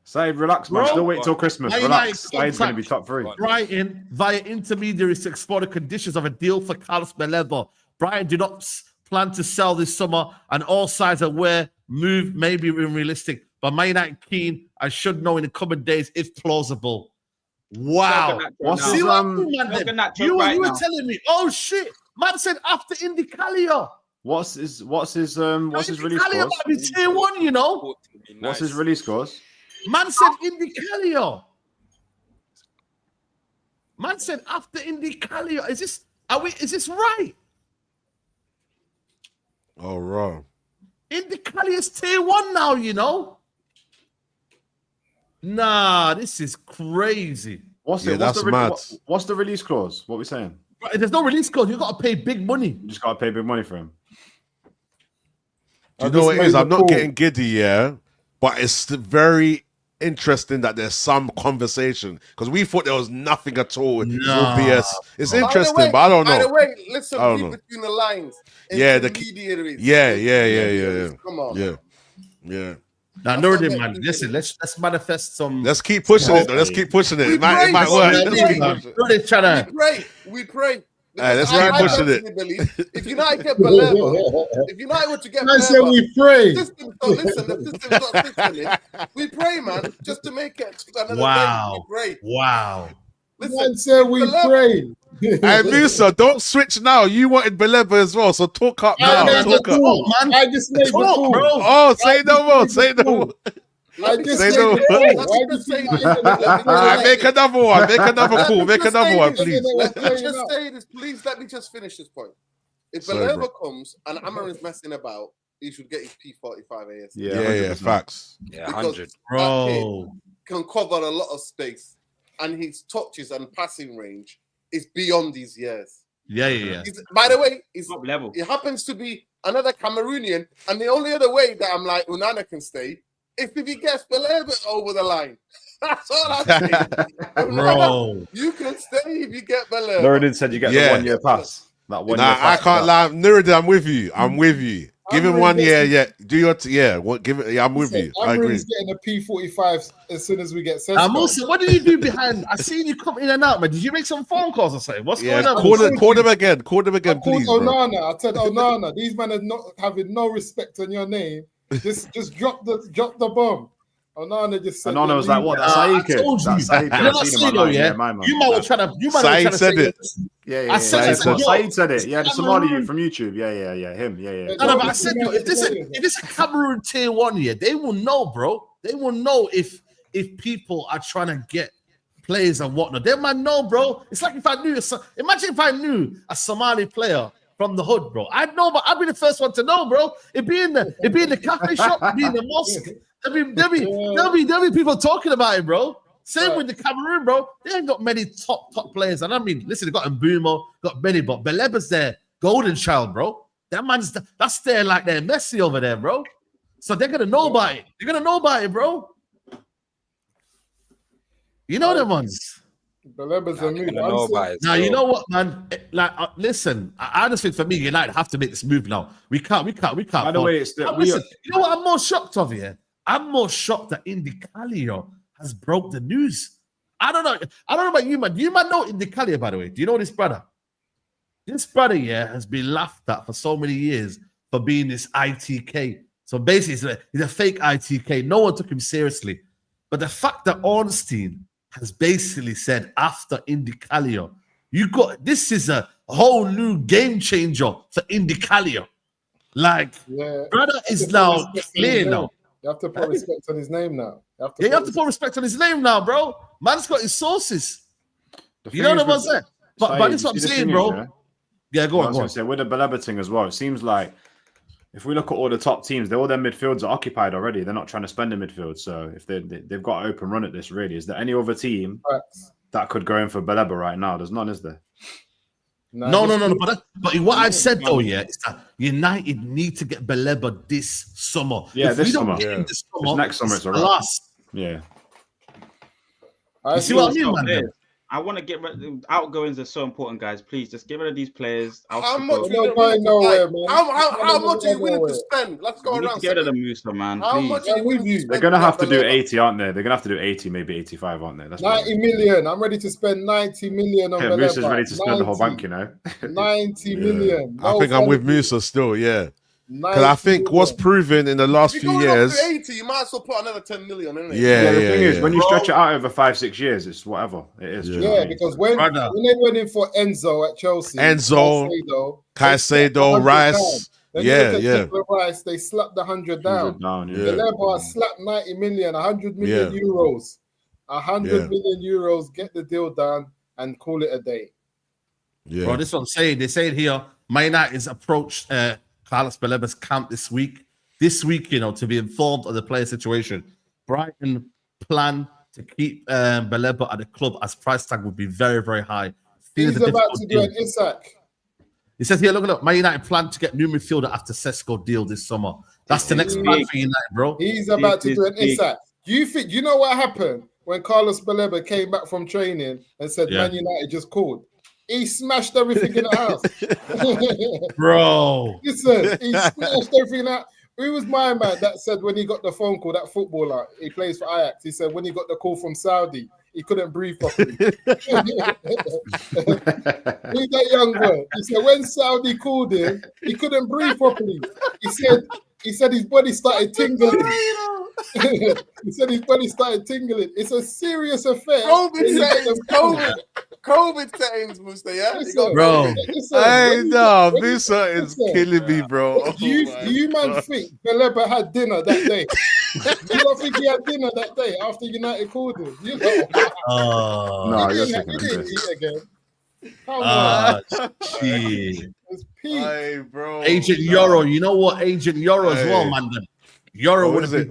Saeed, relax, man. Bro. Still wait till Christmas. Man Relax. United Saeed's going to be top 3. Brighton via intermediaries to explore the conditions of a deal for Carlos Baleba. Brighton do not plan to sell this summer, and all sides are aware move may be unrealistic. But Man United keen, I should know in the coming days if plausible. Wow. What's See his, what I mean, man? Look at that You right were now. telling me, oh shit. Man said after Indy Calio. What's his release Calio scores? might be tier 1, you know. What's his release scores? Man said Indy Calio. Man said after Indy Calio. Is this right? Oh, right. Indy Calio is tier 1 now, you know. Nah, this is crazy. What's that's mad. What's the release clause? What are we saying? Right, there's no release code. You got to pay big money. You just got to pay big money for him. Do you know what it is? I'm not getting giddy, yeah, but it's very interesting that there's some conversation because we thought there was nothing at all. It's all BS. It's interesting, but I don't know. By the way, listen, read between the lines. Yeah, intermediaries. Yeah. Come on. Yeah. Now, Nuruddin, man, listen, let's manifest some. Let's keep pushing it, though. Let's keep pushing it. It might work. We pray. Let's keep pushing it. If United get Baleba, if United were to get Baleba, say we pray. The system's not fixing. We pray, man, just to make it to another day. We pray. Wow. Listen, say we pray. Hey, Musa, don't switch now. You wanted Baleba as well, so talk up now. Talk up. Man. I just made the call. Bro. Oh, say no more. Say no more. I just Say made no the call. more. I just made the call. Make another one. Make another call. Make another one, please. Let me just say this. Please let me just finish this point. If Baleba comes and Amarin's messing about, he should get his P45 AS. Yeah, facts. Yeah, 100. Bro. Can cover a lot of space, and his touches and passing range is beyond these years. Yeah. By the way, Top level. It happens to be another Cameroonian, and the only other way that I'm like Onana can stay is if he gets Baleba over the line. That's all I'm saying. Bro. You can stay if you get Baleba. Nuruddin said you get the 1 year pass. That 1 year pass. I can't lie. Nuruddin, I'm with you. Give him 1 year. Yeah, do your give it. Yeah, I'm with you. I agree. Amrin's getting a P45 as soon as we get Sesko. Also, what did you do behind? I seen you come in and out, man. Did you make some phone calls or something? What's going on? Call them again. Call them again, please. Onana. I said Onana. These men are not having no respect on your name. Just drop the bomb. Onana just said. Onana was like, "What? That's Saeed kid. That's Saeed kid. I've seen him online. Yeah, my man. You might have trying to. Saeed said it. Yeah. Saeed said it. Yeah, the Somali youth from YouTube. Yeah. Him. Yeah. No, but I said, if this a Cameroon tier 1 year, they will know, bro. They will know if people are trying to get players and whatnot. They might know, bro. It's like if I knew. Imagine if I knew a Somali player from the hood, bro. I'd know, but I'd be the first one to know, bro. It'd be in the cafe shop, it'd be in the mosque. There'll be people talking about it, bro. Same with the Cameroon, bro. They ain't got many top players. And I mean, listen, they got Mbumo, got many, but Baleba's their golden child, bro. That man's that's there like they're Messi over there, bro. So they're gonna know about it. They're gonna know about it, bro. You know them ones. Baleba's a move. Now you know what, man. Like, listen, I just think for me, United have to make this move now. We can't. By the way, it's listen, you know what I'm more shocked of here? I'm more shocked that Indy Calio has broke the news. I don't know about you, man. Do you man know Indy Calio, by the way? Do you know this brother? This brother, has been laughed at for so many years for being this ITK. So basically, he's a fake ITK. No one took him seriously. But the fact that Ornstein has basically said after Indy Calio, this is a whole new game changer for Indy Calio. Like, brother is now clear now. You have to put respect on his name now. You have to put respect on his name now, bro. Man's got his sources. You know what I'm saying? But this is what I'm saying, bro. Yeah, go on. I was going to say, with the Baleba thing as well, it seems like if we look at all the top teams, all their midfields are occupied already. They're not trying to spend in midfield. So if they've got an open run at this, really, is there any other team that could go in for Baleba right now? There's none, is there? No. But what I've said though, is that United need to get Baleba this summer. Yeah, this summer. This next summer, it's a last. Yeah. You see what I mean, man? I want to get rid of outgoings are so important, guys. Please just get rid of these players. How much are you willing to spend? Let's go around. Get rid of the Musa, man. How much are you willing to spend? They're gonna have to do 80, aren't they? They're gonna have to do 80, maybe 85, aren't they? That's 90 million. I'm ready to spend 90 million on Baleba. Musa's ready to spend the whole bank, you know. 90 million. I think I'm with Musa still, Because I think what's proven in the last few years. 80, you might as well put another 10 million in it. The thing is, when you stretch it out over 5-6 years, it's whatever it is. Because when they went in for Enzo at Chelsea, Caicedo, Rice, Then Yeah, you look yeah. at Declan Rice, they slapped the 100 down. Yeah. Baleba slapped 90 million, 100 million euros. 100 million euros, get the deal done and call it a day. Yeah. Bro, this is what I'm saying. They say it here, Man United's approached Carlos Baleba's camp this week. This week, you know, to be informed of the player situation. Brighton plan to keep Baleba at the club as price tag would be very, very high. He's about to do an Isak. It says here, look, Man United plan to get new midfielder after Sesko deal this summer. That's the next plan for United, bro. He's about to do an Isak. Do you know what happened when Carlos Baleba came back from training and said Man United just called? He smashed everything in the house. Bro. Listen, he smashed everything out. Who was my man that said when he got the phone call, that footballer, he plays for Ajax, he said when he got the call from Saudi, he couldn't breathe properly. Who's that young boy? He said when Saudi called him, he couldn't breathe properly. He said his body started tingling. He said his body started tingling. It's a serious affair. COVID settings, Musta, yeah? Bro. Hey, no, Musa is killing me, bro. Do you man think Baleba had dinner that day? You don't think he had dinner that day after United called him? You know? No, he you're didn't thinking eat again. Come on. It's peak. Hey, bro. Agent Euro, you know what? Agent Euro as well, man. Euro What is it?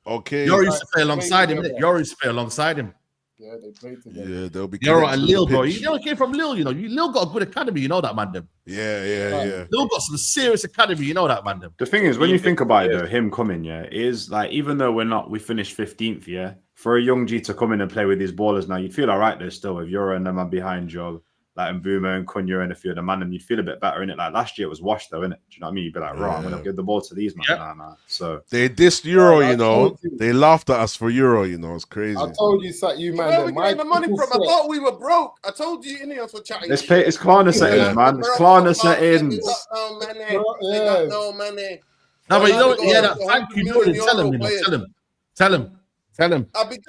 Okay. Euro used to play alongside him. Euro used to play alongside him. Yeah, they played together. Yeah, they'll be Euro and Lille, bro. pitch. You know, came from Lille, you know. Lille got a good academy, you know that, man. Yeah. Lille got some serious academy, you know that, man. The thing is, when you think about it, though, him coming, is like, even though we finished 15th, for a young G to come in and play with these ballers now, you'd feel all right there still with Euro and them behind you, like Mbuma and Cunha and a few of the man, and you'd feel a bit better in it. Like last year it was washed though, innit? Do you know what I mean? You'd be like, I'm gonna give the ball to these man. Nah. So they dissed Euro, you know. They laughed at us for Euro, you know. It's crazy. I told you, man. Where are we getting the money from? I thought we were broke. I told you, Ineos were chatting. it's Klarna settings, man. It's Klarna settings. They got no money. No, but you know what? Thank you, Jordan. Tell him. I've been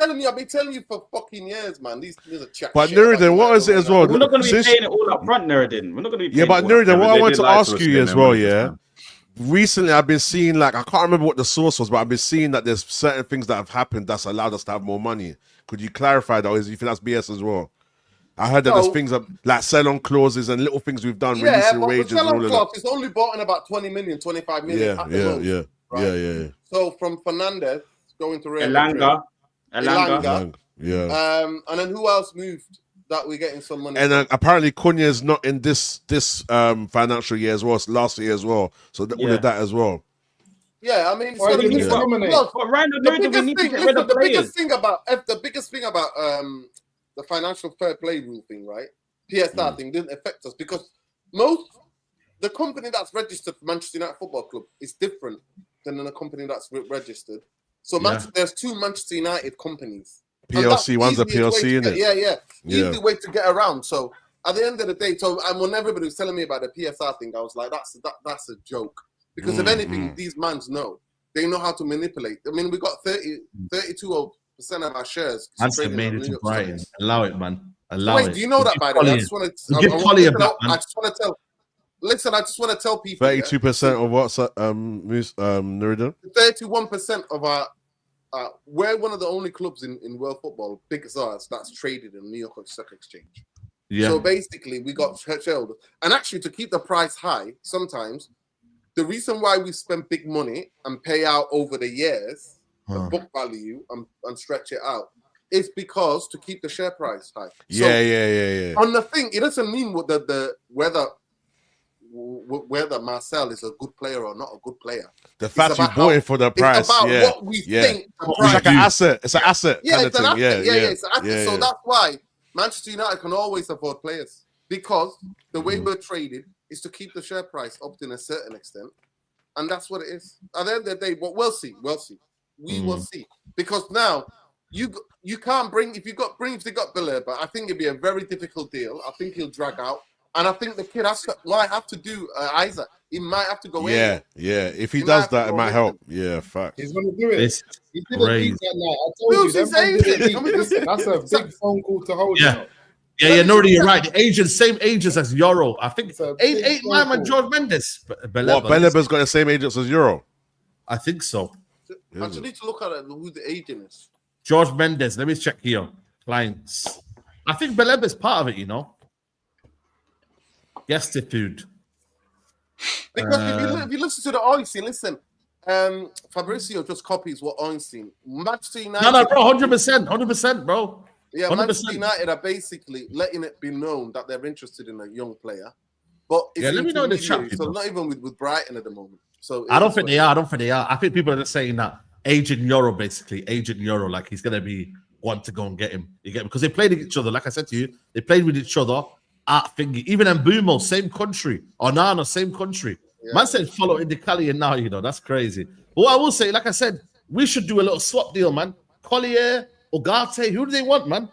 telling you for fucking years, man. These are chat. But Nuruddin, what is it as well? We're not going to be paying it all up front, Nuruddin. We're not going to be paying but Nuruddin, what I want to ask you as well, recently I've been seeing, like, I can't remember what the source was, but I've been seeing that there's certain things that have happened that's allowed us to have more money. Could you clarify that, or is you think that's BS as well? I heard that there's things like sell-on clauses and little things we've done, releasing wages. Yeah, but the sell-on clause is only bought in about 20 million, 25 million. Yeah. So from Fernandes going to Real Elanga. Yeah. And then who else moved that we're getting some money? And apparently Cunha is not in this financial year as well. It's last year as well. So with that as well. Yeah, I mean, the biggest thing about the financial fair play rule thing, right? PSR thing didn't affect us because the company that's registered for Manchester United Football Club is different than a company that's registered. So there's two Manchester United companies. PLC, one's a PLC, isn't it? Yeah. Easy way to get around. So at the end of the day, and when everybody was telling me about the PSR thing, I was like, that's a joke. Because if anything, these mans know. They know how to manipulate. I mean, we got 32% of our shares. That's made it to Brighton. Allow it, man. Allow it. Do you know that, by the way? I just want to tell. Listen, I just want to tell people. 32% of what's Nuruddin? 31% of our. We're one of the only clubs in world football, big as ours, that's traded in New York Stock Exchange. Yeah. So basically, we got shareholders, and actually to keep the price high, sometimes the reason why we spend big money and pay out over the years, the book value, and stretch it out, is because to keep the share price high. Yeah. On the thing, it doesn't mean whether Marcel is a good player or not a good player. The fact you bought it for the price. It's about what we think. It's like an asset. It's an asset. Yeah, it's an asset. It's an asset. Yeah, so that's why Manchester United can always afford players, because the way we're traded is to keep the share price up to a certain extent, and that's what it is. At the end of the day, but we'll see. We will see, because now you can't bring if they got Baleba, I think it'd be a very difficult deal. I think he'll drag out. And I think the kid might have to do Isaac. He might have to go in. Yeah. If he does that, it might help. Yeah, fact. He's going to do it. He didn't crazy. think that night. I told you, that's a big phone call to hold. Yeah, no, you're right. The agent, same agents as Euro. I think It's a eight big man and circle. George Mendes. What, Beleba's got the same agents as Euro? I think so. I just need to look at who the agent is. George Mendes. Let me check here. Clients. I think Beleba's part of it, you know. Yesterfood. Because if you listen to the Einstein, listen, Fabrizio just copies what Einstein. Manchester United. No, bro, 100%, bro. Yeah, 100%. Manchester United are basically letting it be known that they're interested in a young player. But it's Yeah, let me know in the chat, intermediary, so not even with Brighton at the moment. So I don't think they are. I think people are just saying that Agent Euro, like he's gonna be one to go and get him. You get because they played each other. Like I said to you, they played with each other at thingy. Even Mbumo, same country. Onana, same country. Yeah. Man said follow Indicali and now, you know, that's crazy. But what I will say, like I said, we should do a little swap deal, man. Collier, Ugarte, who do they want, man?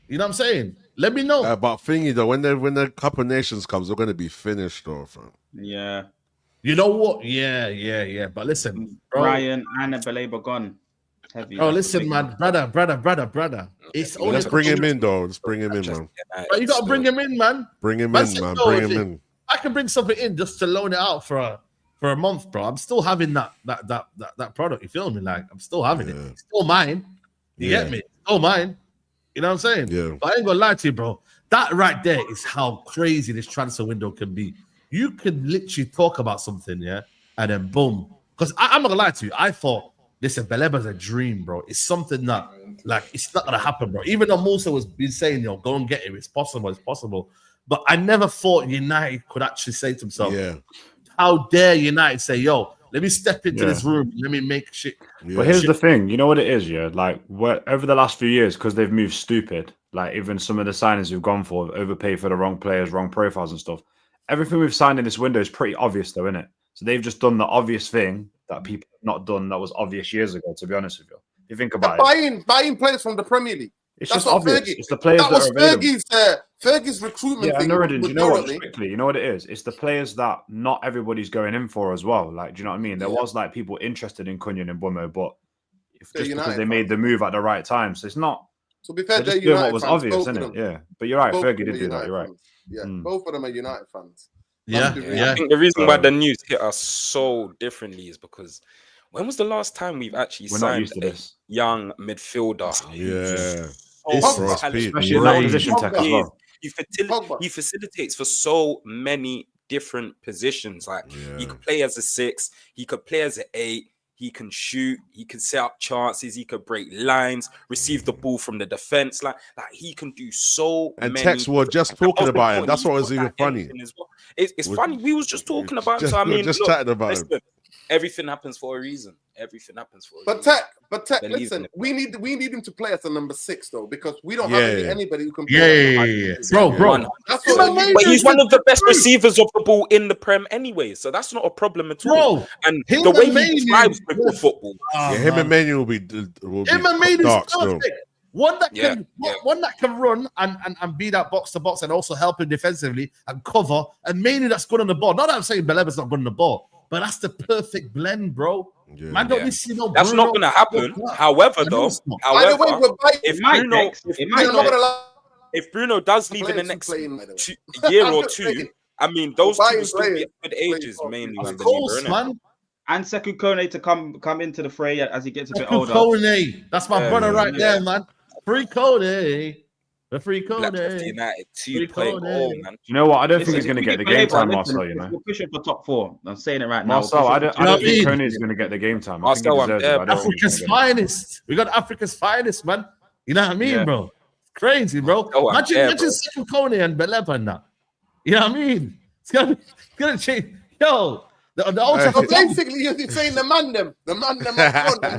You know what I'm saying? Let me know. But thingy though, when the Cup of Nations comes, they're gonna be finished though, fam. Yeah. You know what? Yeah. But listen, bro. Brian and Baleba gone. Heavy. Oh, listen, man, brother. It's only Let's bring him in though. Let's bring him in, man. But you gotta bring him in, man. Bring him Man in, said, man. "No, Bring if him it- in. I can bring something in just to loan it out for a month, bro. I'm still having that product. You feel me? Like I'm still having it. It's still mine. You get me? It's still mine. You know what I'm saying? Yeah. But I ain't gonna lie to you, bro. That right there is how crazy this transfer window can be. You can literally talk about something, yeah, and then boom. Because I'm not gonna lie to you. I thought, listen, Beleba's a dream, bro. It's something that, like, it's not gonna happen, bro. Even though Musa was been saying, you know, go and get him. It's possible. But I never thought United could actually say to himself, Yeah. how dare United say, yo, let me step into this room, let me make shit. But here's the thing, you know what it is, yeah? Like, over the last few years, because they've moved stupid, like even some of the signings we've gone for, overpaid for the wrong players, wrong profiles and stuff. Everything we've signed in this window is pretty obvious, though, isn't it? So they've just done the obvious thing that people have not done that was obvious years ago, to be honest with you. If you think about it. Buying players from the Premier League. It's That's just what obvious. Fergie- It's the players that that was are available. Fergie's recruitment Yeah, thing. Nuruddin, do you know what? thoroughly. Quickly, you know what it is? It's the players that not everybody's going in for as well. Like, do you know what I mean? There was like people interested in Cunha and Mbeumo, but just because United they made the move at the right time, so it's not. To be fair, They're they're just doing United what was fans, obvious, both isn't of it? them. Yeah, but you're right. Both Fergie of them did are do that. United You're right. fans. Yeah, both of them are United fans. Yeah, I think the reason why the news hit us so differently is because when was the last time we've actually We're not signed used to a this. young midfielder? Yeah. So Especially in that position, Tech, as well. He facilitates for so many different positions. Like he could play as a 6, he could play as an 8, he can shoot, he can set up chances, he could break lines, receive the ball from the defense. Like he can do so And many. Tex were just talking about him. That's what was He's even got that funny. anything as well. It's funny. We was just talking about him. So I we were mean, just look, chatting about him. listen, everything happens for a reason. Everything happens for a But reason. Tech, Believe in listen, it. we need him to play as a number 6 though, because we don't have anybody who can play. Yeah. Bro. That's It's what amazing. But he's one of the best True. receivers of the ball in the Prem anyway, so that's not a problem at all. Bro, And him the way and he Manu- drives with the football, Yeah, him and Manu will be Him and Manu dark is still. perfect. One that can run and be that box to box and also help him defensively and cover, and mainly that's good on the ball. Not that I'm saying Beleba's not good on the ball, but that's the perfect blend, bro. Yeah. Man, don't see no that's Bruno. not going to happen. However, though, By the way, we're buying. if I'm not gonna lie. if Bruno does leave in the Players next playing, by the way. year I'm or just two, saying. I mean, those We're two will buying still be players. at good ages, mainly. Of when course, innit? man. And Sekou Kone to come into the fray as he gets a bit Free older. Kone. That's my brother right yeah. there, man. Free Kone. The free Black Kone. United Free 2.0, Kone. man. You know what? I don't Listen, think he's going to if get we the game Baleba, time, listen, Marcel. You know, we're pushing for top 4. I'm saying it right now. Marcel. I don't You know what I think mean? Kone is going to get the game time. I think he Marcel, I'm deserves it, there, but I don't think he's Africa's gonna get it. finest. We got Africa's finest, man. You know what I mean, Yeah. bro? Crazy, bro. Oh, I'm there, Imagine Sekou Kone and Baleba now. You know what I mean? It's gonna change. Yo, the Old Hey. So Trafford. basically, you're saying the Mandem up front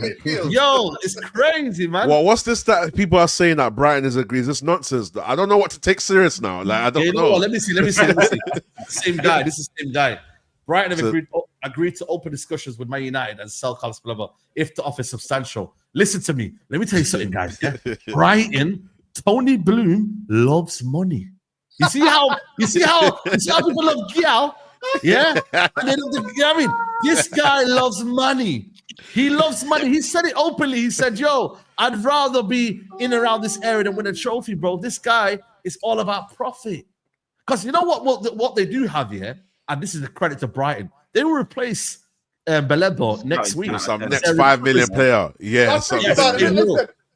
in midfield. Yo, it's crazy, man. Well, what's this that people are saying that Brighton is agrees? It's nonsense. I don't know what to take serious now. Like I don't You know know. what? Let me see. Same guy. This is the same guy. Brighton have agreed to open discussions with Man United and sell Carlos Baleba if the offer is substantial. Listen to me. Let me tell you something, guys. Yeah? Brighton, Tony Bloom loves money. You see how people love Giao? Yeah? And they love you know what I mean? This guy loves money. He loves money. He said it openly. He said, yo, I'd rather be in and around this area than win a trophy, bro. This guy is all about profit. Because you know what they do have here, and this is a credit to Brighton. They will replace Baleba next week. Some next 5 million player. Yeah.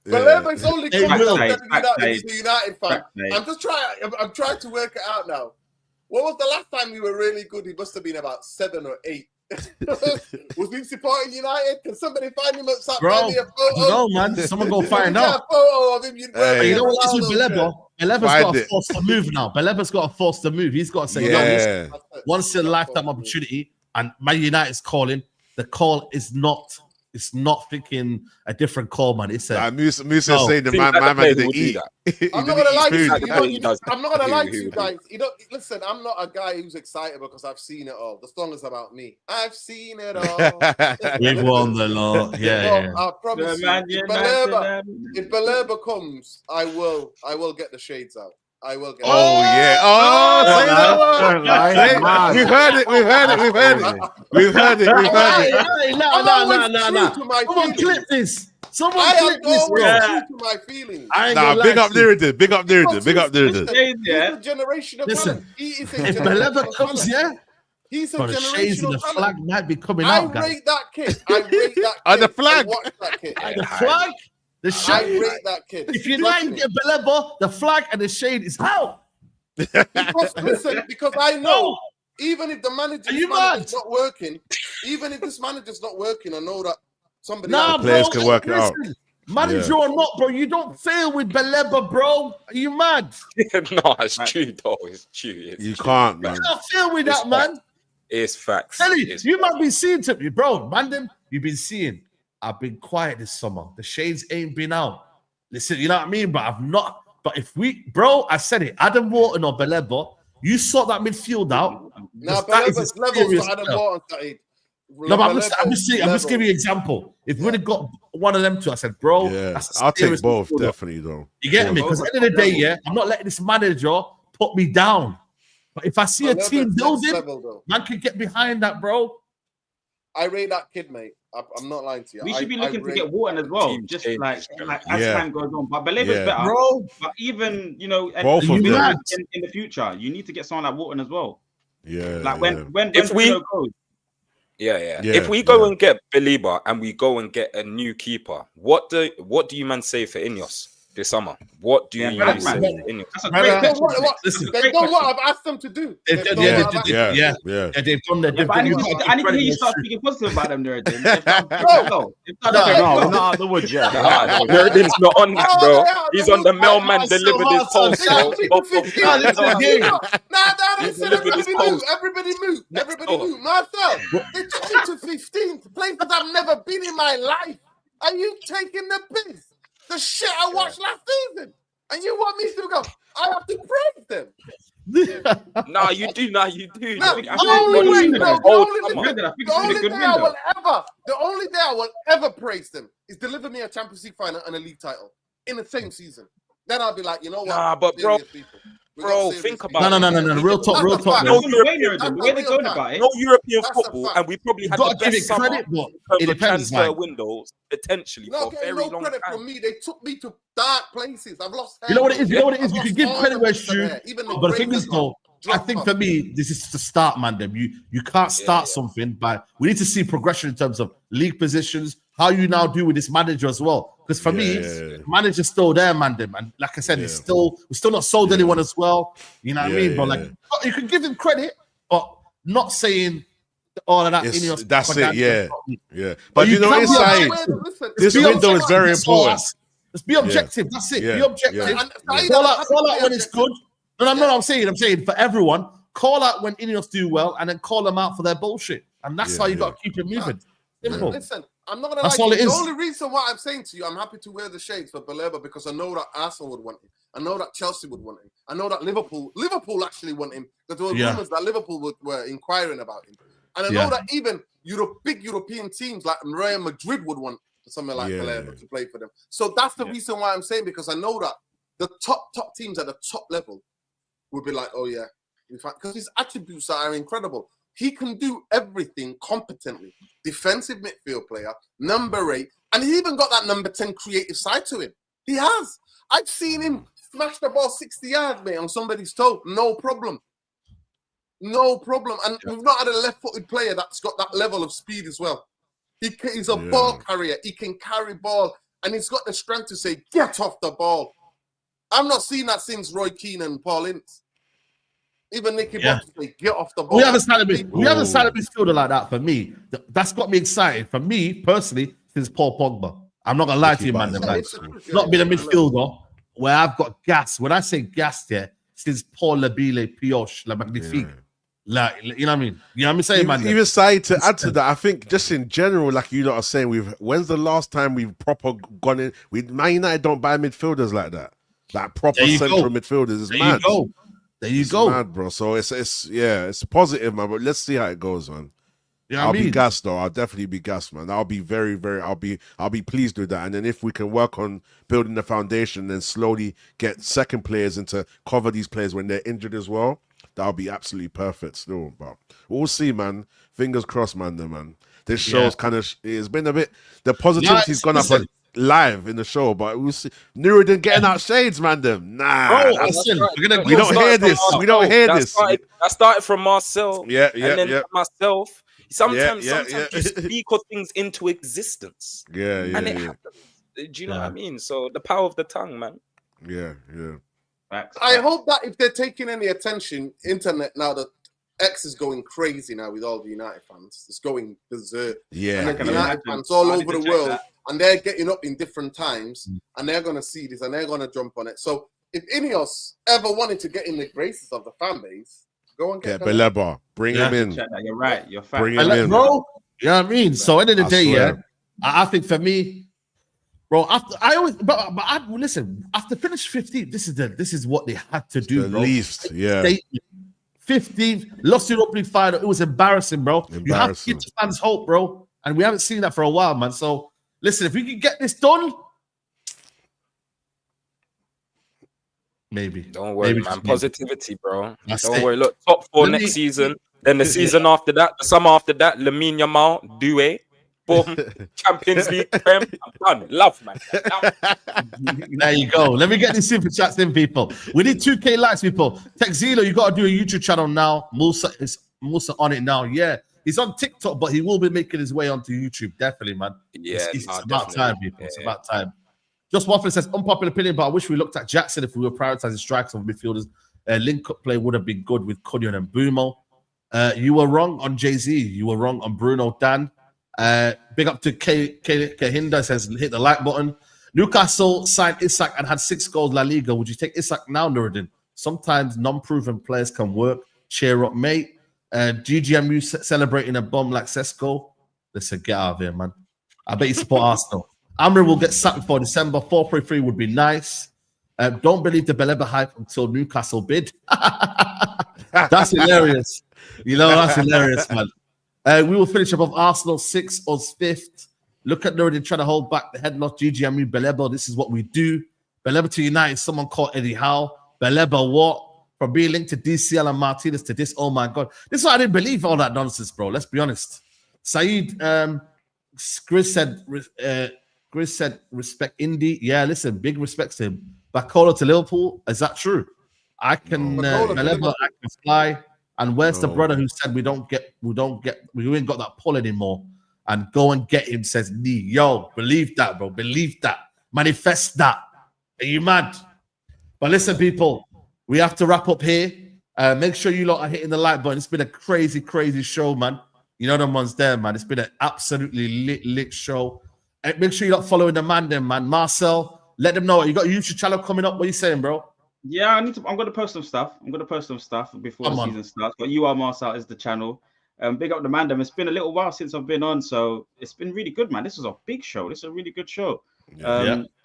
Baleba is only coming will. up as a United fan. I'm trying to work it out now. What was the last time we were really good? He must have been about 7 or 8. Was he supporting United? Can somebody find him outside? Bro, no, man. Someone go find out. A photo of him. You know what it is with Baleba? Baleba's got to force to move now. Baleba's got to force to move. He's got to say, no, once in a lifetime opportunity, and Man United's calling. The call is not. It's not thinking a different call, man. It's a Musa saying the man didn't eat. I'm not gonna lie to you. I'm not gonna lie to you guys. You don't listen. I'm not a guy who's excited because I've seen it all. The song is about me. I've seen it all. We've won the lot. Yeah. I promise you. If Baleba comes, I will get the shades out. I will get. Oh yeah! Oh, we've heard it. No. Someone clip this. Someone clip this, bro. True to my feelings. Big up Nuruddin. Big up Nuruddin. He's a generational talent. If Baleba comes, he's a generational talent. The flag might be coming out. I rate that kid. The flag. Watch that kid. The flag. The shade. I rate that kid. If you like Baleba, the flag and the shade is out. Because I know, even if the manager's not working, I know that somebody players can work it out. Manager or not, bro, you don't fail with Baleba, bro. Are you mad? No, it's true, though. It's true. You can't, man. You don't fail with that, man. It's facts. You might be seeing to me, bro. Mandem, you've been seeing. I've been quiet this summer. The shades ain't been out. Listen, you know what I mean? But I've not. But if I said it. Adam Wharton or Baleba, you sort that midfield out. Now, Baleba's level to Adam Wharton, Saeed. No, but I'm just giving you an example. If we would have got one of them two, I said, bro, I'll take both, definitely, though. You get me? Because at the end of the day, I'm not letting this manager put me down. But if I see a team building, man can get behind that, bro. I rate that kid, mate. I'm not lying to you. We should be looking to get Wharton as well, just like as time goes on. But Baleba's better, bro. But even in the future, you need to get someone like Wharton as well. Yeah. Like when Bruno goes. Yeah. If we go and get Baleba and we go and get a new keeper, what do you man say for Ineos this summer? What do you say for Ineos? That's a great question. They've done what I've asked them to do. They've done I need to hear you start speaking positive about them, Nuruddin. No, we're not out of the woods yet. Nuruddin's not on that, bro. He's on the mailman delivered his post, bro. Everybody move. Marcel, they took me to 15 places I've never been in my life. Are you taking the piss? The shit I watched last season, and you want me to go? I have to praise them. No, you do. The only day I will ever praise them is deliver me a Champions League final and a league title in the same season. Then I'll be like, you know what? Nah, but bro, think about no. Real talk. No European football, and we probably had the best summer it depends. Transfer windows potentially for a very long credit time. from me. They took me to dark places. I've lost. You know what it is. You can give credit where it's due. But the thing is, though, I think for me, this is to start, Mandem. You can't start something, but we need to see progression in terms of league positions. How you now do with this manager as well. Because for me, manager's still there, Mandem. And like I said, we're still not sold anyone as well. You know what I mean? But like, you can give him credit, but not saying all of that. That's it, yeah. But you know, inside this window is very important. Let's be objective. That's it. Be objective. Call out when it's good. No, I'm saying for everyone, call out when Ineos do well, and then call them out for their bullshit. And that's how you got to keep it moving. Simple. Listen, I'm not gonna lie. The only reason why I'm saying to you, I'm happy to wear the shades for Baleba because I know that Arsenal would want him. I know that Chelsea would want him. I know that Liverpool actually want him because there were rumors that Liverpool were inquiring about him. And I know that even big European teams like Real Madrid would want something like Baleba to play for them. So that's the reason why I'm saying, because I know that the top teams at the top level would be like, oh yeah, because his attributes are incredible. He can do everything competently. Defensive midfield player, number 8, and he even got that number 10 creative side to him. He has. I've seen him smash the ball 60 yards, mate, on somebody's toe. No problem. No problem. And we've not had a left-footed player that's got that level of speed as well. He's a ball carrier. He can carry ball, and he's got the strength to say, get off the ball. I've not seen that since Roy Keane and Paul Ince. Even Nicky Butt say, get off the ball. We haven't signed a midfielder like that for me. That's got me excited. For me, personally, since Paul Pogba. I'm not going to lie to you, man. Not been a midfielder where I've got gas. When I say gas here, since Paul Labile, Pioche, La Magnifique. Like, you know what I mean? You know what I'm saying, man? Even Saeed, to add to that, I think just in general, like you lot are saying, when's the last time we've proper gone in? Man United don't buy midfielders like that. Like proper central midfielders. It's mad. There you go. Mad, bro. So it's positive, man. But let's see how it goes, man. Yeah, I'll be gassed though. I'll definitely be gassed, man. I'll be very, very. I'll be pleased with that. And then if we can work on building the foundation and slowly get second players and to cover these players when they're injured as well, that'll be absolutely perfect. Still, but we'll see, man. Fingers crossed, man. This show's kind of it's been a bit. The positivity's gone up live in the show, but we'll see. Nuruddin getting out shades, Mandem. Nah, we don't hear this. We don't hear this. I started from Marcel. And then myself. Sometimes you speak of things into existence. And it happens. Do you know what I mean? So the power of the tongue, man. Yeah. I hope that if they're taking any attention, internet now that X is going crazy now with all the United fans. It's going berserk. Yeah. And the United fans all over the world, and they're getting up in different times, and they're going to see this, and they're going to jump on it. So if Ineos ever wanted to get in the graces of the fan base, go and get Baleba. Bring him in. You're right. You're fat. Bring him in, bro. You know what I mean? So end of the day, I think for me, bro, listen, after finish 15th, this is what they had to do, bro. Least, 15th, lost Europa League final. It was embarrassing, bro. You have to give fans hope, bro. And we haven't seen that for a while, man. So listen, if we can get this done, maybe. Don't worry, man. Positivity, bro. Don't worry. Look, top 4 next season. Then the season after that, the summer after that, Lamine Yamal, Doué, boom, Champions League, Prem. I'm done. Love, man. There you go. Let me get these super chats in, people. We need 2K likes, people. Texilo, you got to do a YouTube channel now. Musa is on it now. Yeah, he's on TikTok, but he will be making his way onto YouTube. Definitely, man. Yeah, it's about time, people. It's about time. Just Waffle says, unpopular opinion, but I wish we looked at Jackson if we were prioritizing strikers over midfielders. Link-up play would have been good with Cunyon and Bumo. You were wrong on Jay-Z. You were wrong on Bruno Dan. Big up to Kahinda, says, hit the like button. Newcastle signed Isak and had 6 goals La Liga. Would you take Isak now, Nuruddin? Sometimes non-proven players can work. Cheer up, mate. GGMU celebrating a bomb like Sesko. Listen, get out of here, man. I bet you support Arsenal. Amri will get sacked before December. 4.3 would be nice. Don't believe the Baleba hype until Newcastle bid. That's hilarious. You know, that's hilarious, man. We will finish above Arsenal, 6th or 5th. Look at Nuruddin trying to hold back the head loss. GGMU, Baleba, this is what we do. Baleba to United, someone called Eddie Howe. Baleba what? From being linked to DCL and Martinez to this, oh my God. This is why I didn't believe all that nonsense, bro. Let's be honest. Saeed, Grizz said, respect Indy. Yeah, listen, big respect to him. Bakolo to Liverpool, is that true? I can, Baleba, I can fly. And where's the brother who said we ain't got that pull anymore? And go and get him, says Lee. Yo, believe that, bro. Believe that. Manifest that. Are you mad? But listen, people, we have to wrap up here. Make sure you lot are hitting the like button. It's been a crazy, crazy show, man. You know them ones there, man. It's been an absolutely lit show. And make sure you lot following the Mandem, man. Marcel, let them know. You got a YouTube channel coming up. What are you saying, bro? Yeah, I'm going to post some stuff. Before the season starts. But You Are Marcel is the channel. Big up the Mandem. It's been a little while since I've been on, so it's been really good, man. This is a big show. This is a really good show.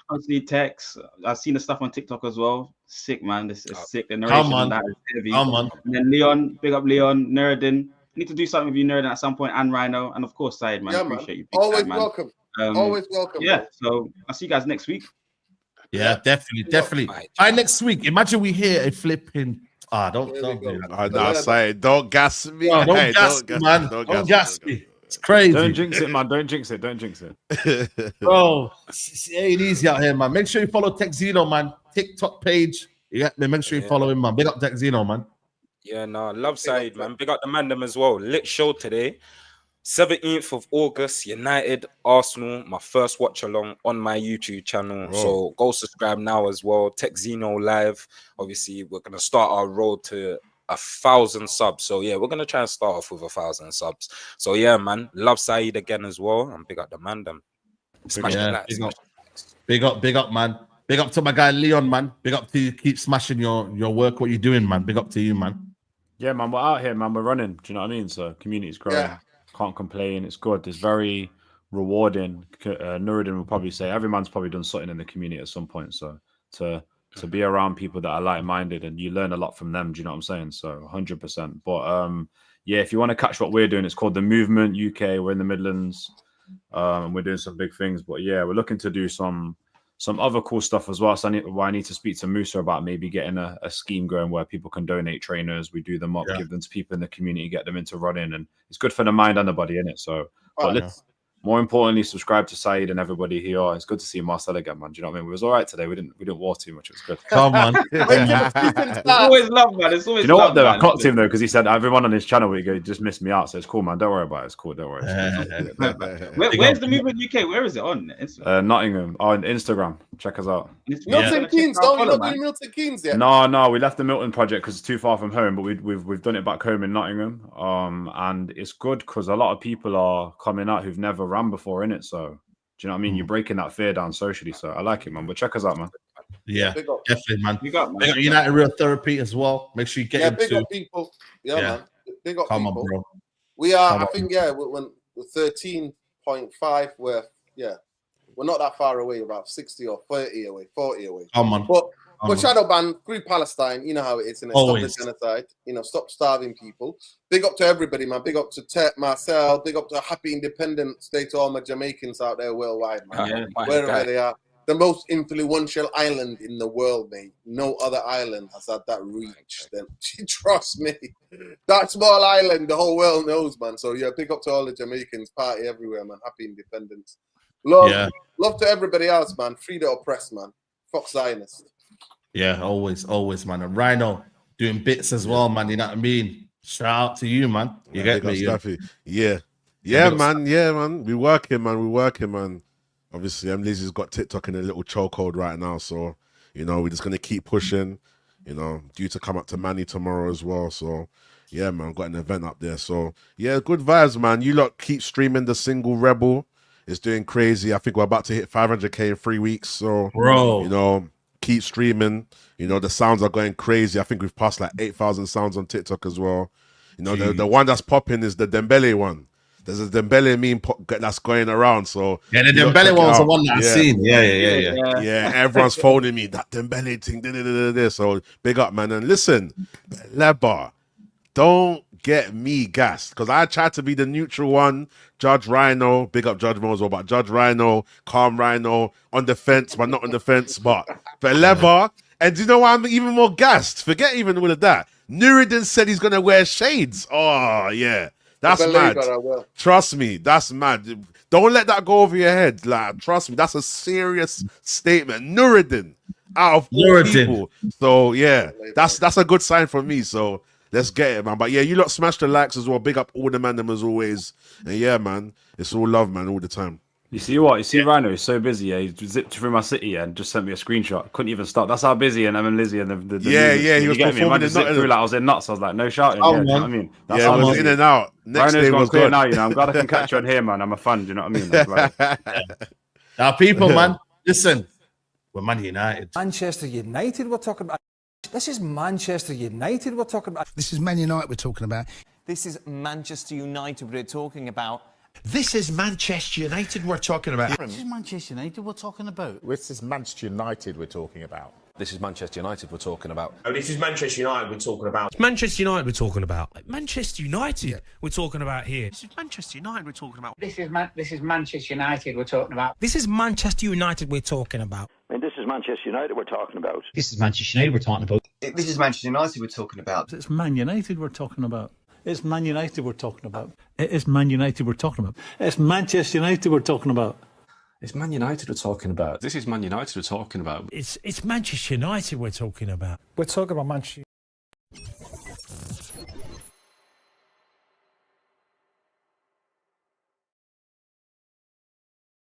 Constantly text. I've seen the stuff on TikTok as well. Sick, man. This is sick. The narration on that is heavy. And then Leon, big up Leon, Nuruddin. Need to do something with you, Nuruddin, at some point, and Rhino, and of course, Saeed, man. Yeah, appreciate you. Always man. welcome. Always welcome. Yeah. Man. So I'll see you guys next week. Yeah, definitely. By next week, imagine we hear a flipping Don't There we do go. that. Nah, say it. Don't gas me. Oh, don't Hey, gas me, man. Don't gas me. It's crazy. Don't jinx it, man. Don't jinx it. Don't jinx it. Bro, it ain't easy out here, man. Make sure you follow Tech Zeno, man. TikTok page. You get me? Make sure you follow him, man. Big up Tech Zeno, man. Yeah, no, love Saeed, man. Big up the Mandem as well. Lit show today. 17th of August, United, Arsenal, my first watch along on my YouTube channel. So go subscribe now as well. Tech Zeno live. Obviously, we're going to start our road to 1,000 subs. So yeah, we're going to try and start off with 1,000 subs. So yeah, man, love Saeed again as well. And big up the Mandem. Smash the likes. Big up, man. Big up to my guy Leon, man. Big up to you. Keep smashing your work, what you're doing, man. Big up to you, man. Yeah, man, we're out here, man. We're running. Do you know what I mean? So community's growing. Yeah. Can't complain. It's good. It's very rewarding. Nuruddin will probably say every man's probably done something in the community at some point. So to be around people that are like-minded and you learn a lot from them. Do you know what I'm saying? So 100%. But yeah, if you want to catch what we're doing, it's called The Movement UK. We're in the Midlands. And we're doing some big things. But yeah, we're looking to do some other cool stuff as well. So I need to speak to Musa about maybe getting a scheme going where people can donate trainers. We do them up, give them to people in the community, get them into running, and it's good for the mind and the body, innit? So, more importantly, subscribe to Saeed and everybody here. It's good to see Marcel again, man. Do you know what I mean? We was all right today. We didn't war too much. It was good. Come on. It's always love, man. It's always. You know love, what though? man. I clocked him though because he said everyone on his channel we just missed me out. So it's cool, man. Don't worry about it. It's cool. Don't worry. Where's the Movement UK? Where is it on? Nottingham on Instagram. Check us out. Milton Keynes, don't you not do Milton Keynes yet? No, we left the Milton project because it's too far from home, but we've done it back home in Nottingham. And it's good because a lot of people are coming out who've never ran before in it. So do you know what I mean? You're breaking that fear down socially. So I like it, man. But check us out, man. Yeah, definitely, man. Big up, man. United Real Therapy as well. Make sure you get into. Big up people. Yeah, man. Big up Come people. on, bro. We are, I think, we're 13.5. We're not that far away, about 60 or 30 away, 40 away. Come on. But shadow ban, free Palestine, you know how it is, and stop the genocide, stop starving people. Big up to everybody, man. Big up to Tet, Marcel, big up to Happy Independence Day to all my Jamaicans out there worldwide, man. Wherever they are. The most influential island in the world, mate. No other island has had that reach. Then trust me, that small island, the whole world knows, man. So yeah, big up to all the Jamaicans, party everywhere, man. Happy independence. Love to everybody else, man. Free the oppressed, man. Fuck Zionist. Yeah, always, man. And Rhino doing bits as well, man. You know what I mean? Shout out to you, man. You get me? Yeah, man. We working, man. Obviously, Lizzie's got TikTok in a little chokehold right now, so we're just gonna keep pushing. Due to come up to Manny tomorrow as well. So yeah, man, got an event up there. So yeah, good vibes, man. You lot keep streaming the single Rebel. It's doing crazy. I think we're about to hit 500k in 3 weeks. So bro, keep streaming. The sounds are going crazy. I think we've passed like 8,000 sounds on TikTok as well. The one that's popping is the Dembele one. There's a Dembele meme that's going around. So yeah, the Dembele one was the one that I've seen. Yeah. Everyone's phoning me that Dembele thing. So big up, man. And listen, Baleba, don't get me gassed because I tried to be the neutral one. Judge Rhino, big up Judge Mo as well, but Judge Rhino, calm Rhino, on the fence, but not on the fence. But Baleba, and do you know why I'm even more gassed? Forget even all of that. Nuruddin said he's gonna wear shades. Oh yeah. That's mad. Trust me, that's mad. Don't let that go over your head. Like, trust me, that's a serious statement. Nuruddin, out of all people. So yeah, that's a good sign for me. So let's get it, man. But yeah, you lot smash the likes as well. Big up all the Mandem as always. And yeah, man, it's all love, man, all the time. You see what? You see Rhino is so busy. Yeah, he zipped through my city and just sent me a screenshot. Couldn't even stop. That's how busy. And I'm Lizzie and the he was performing in through, like I was in nuts. I was like, no shouting. You know what I mean? That's how I was in and out. Next Rhino's day was clear good. now. I'm glad I can catch you on here, man. I'm a fan. Do you know what I mean? Now, people, man, listen. We're Man United. Manchester United. We're talking about. This is Manchester United. We're talking about. This is Man United. We're talking about. This is Manchester United. We're talking about. This is Manchester United we're talking about. This is Manchester United we're talking about. This is Manchester United we're talking about. This is Manchester United we're talking about. Oh, this is Manchester United we're talking about. It's Manchester United we're talking about. Manchester United we're talking about here. This is Manchester United we're talking about. This is Manchester United we're talking about. This is Manchester United we're talking about. I mean, this is is Manchester United we're talking about. This is Manchester United we're talking about. This is Manchester United we're talking about. It's Man United we're talking about. It's Man United we're talking about. It is Man United we're talking about. It's Manchester United we're talking about. It's Man United we're talking about. This is Man United we're talking about. It's Manchester United we're talking about. We're talking about Manchester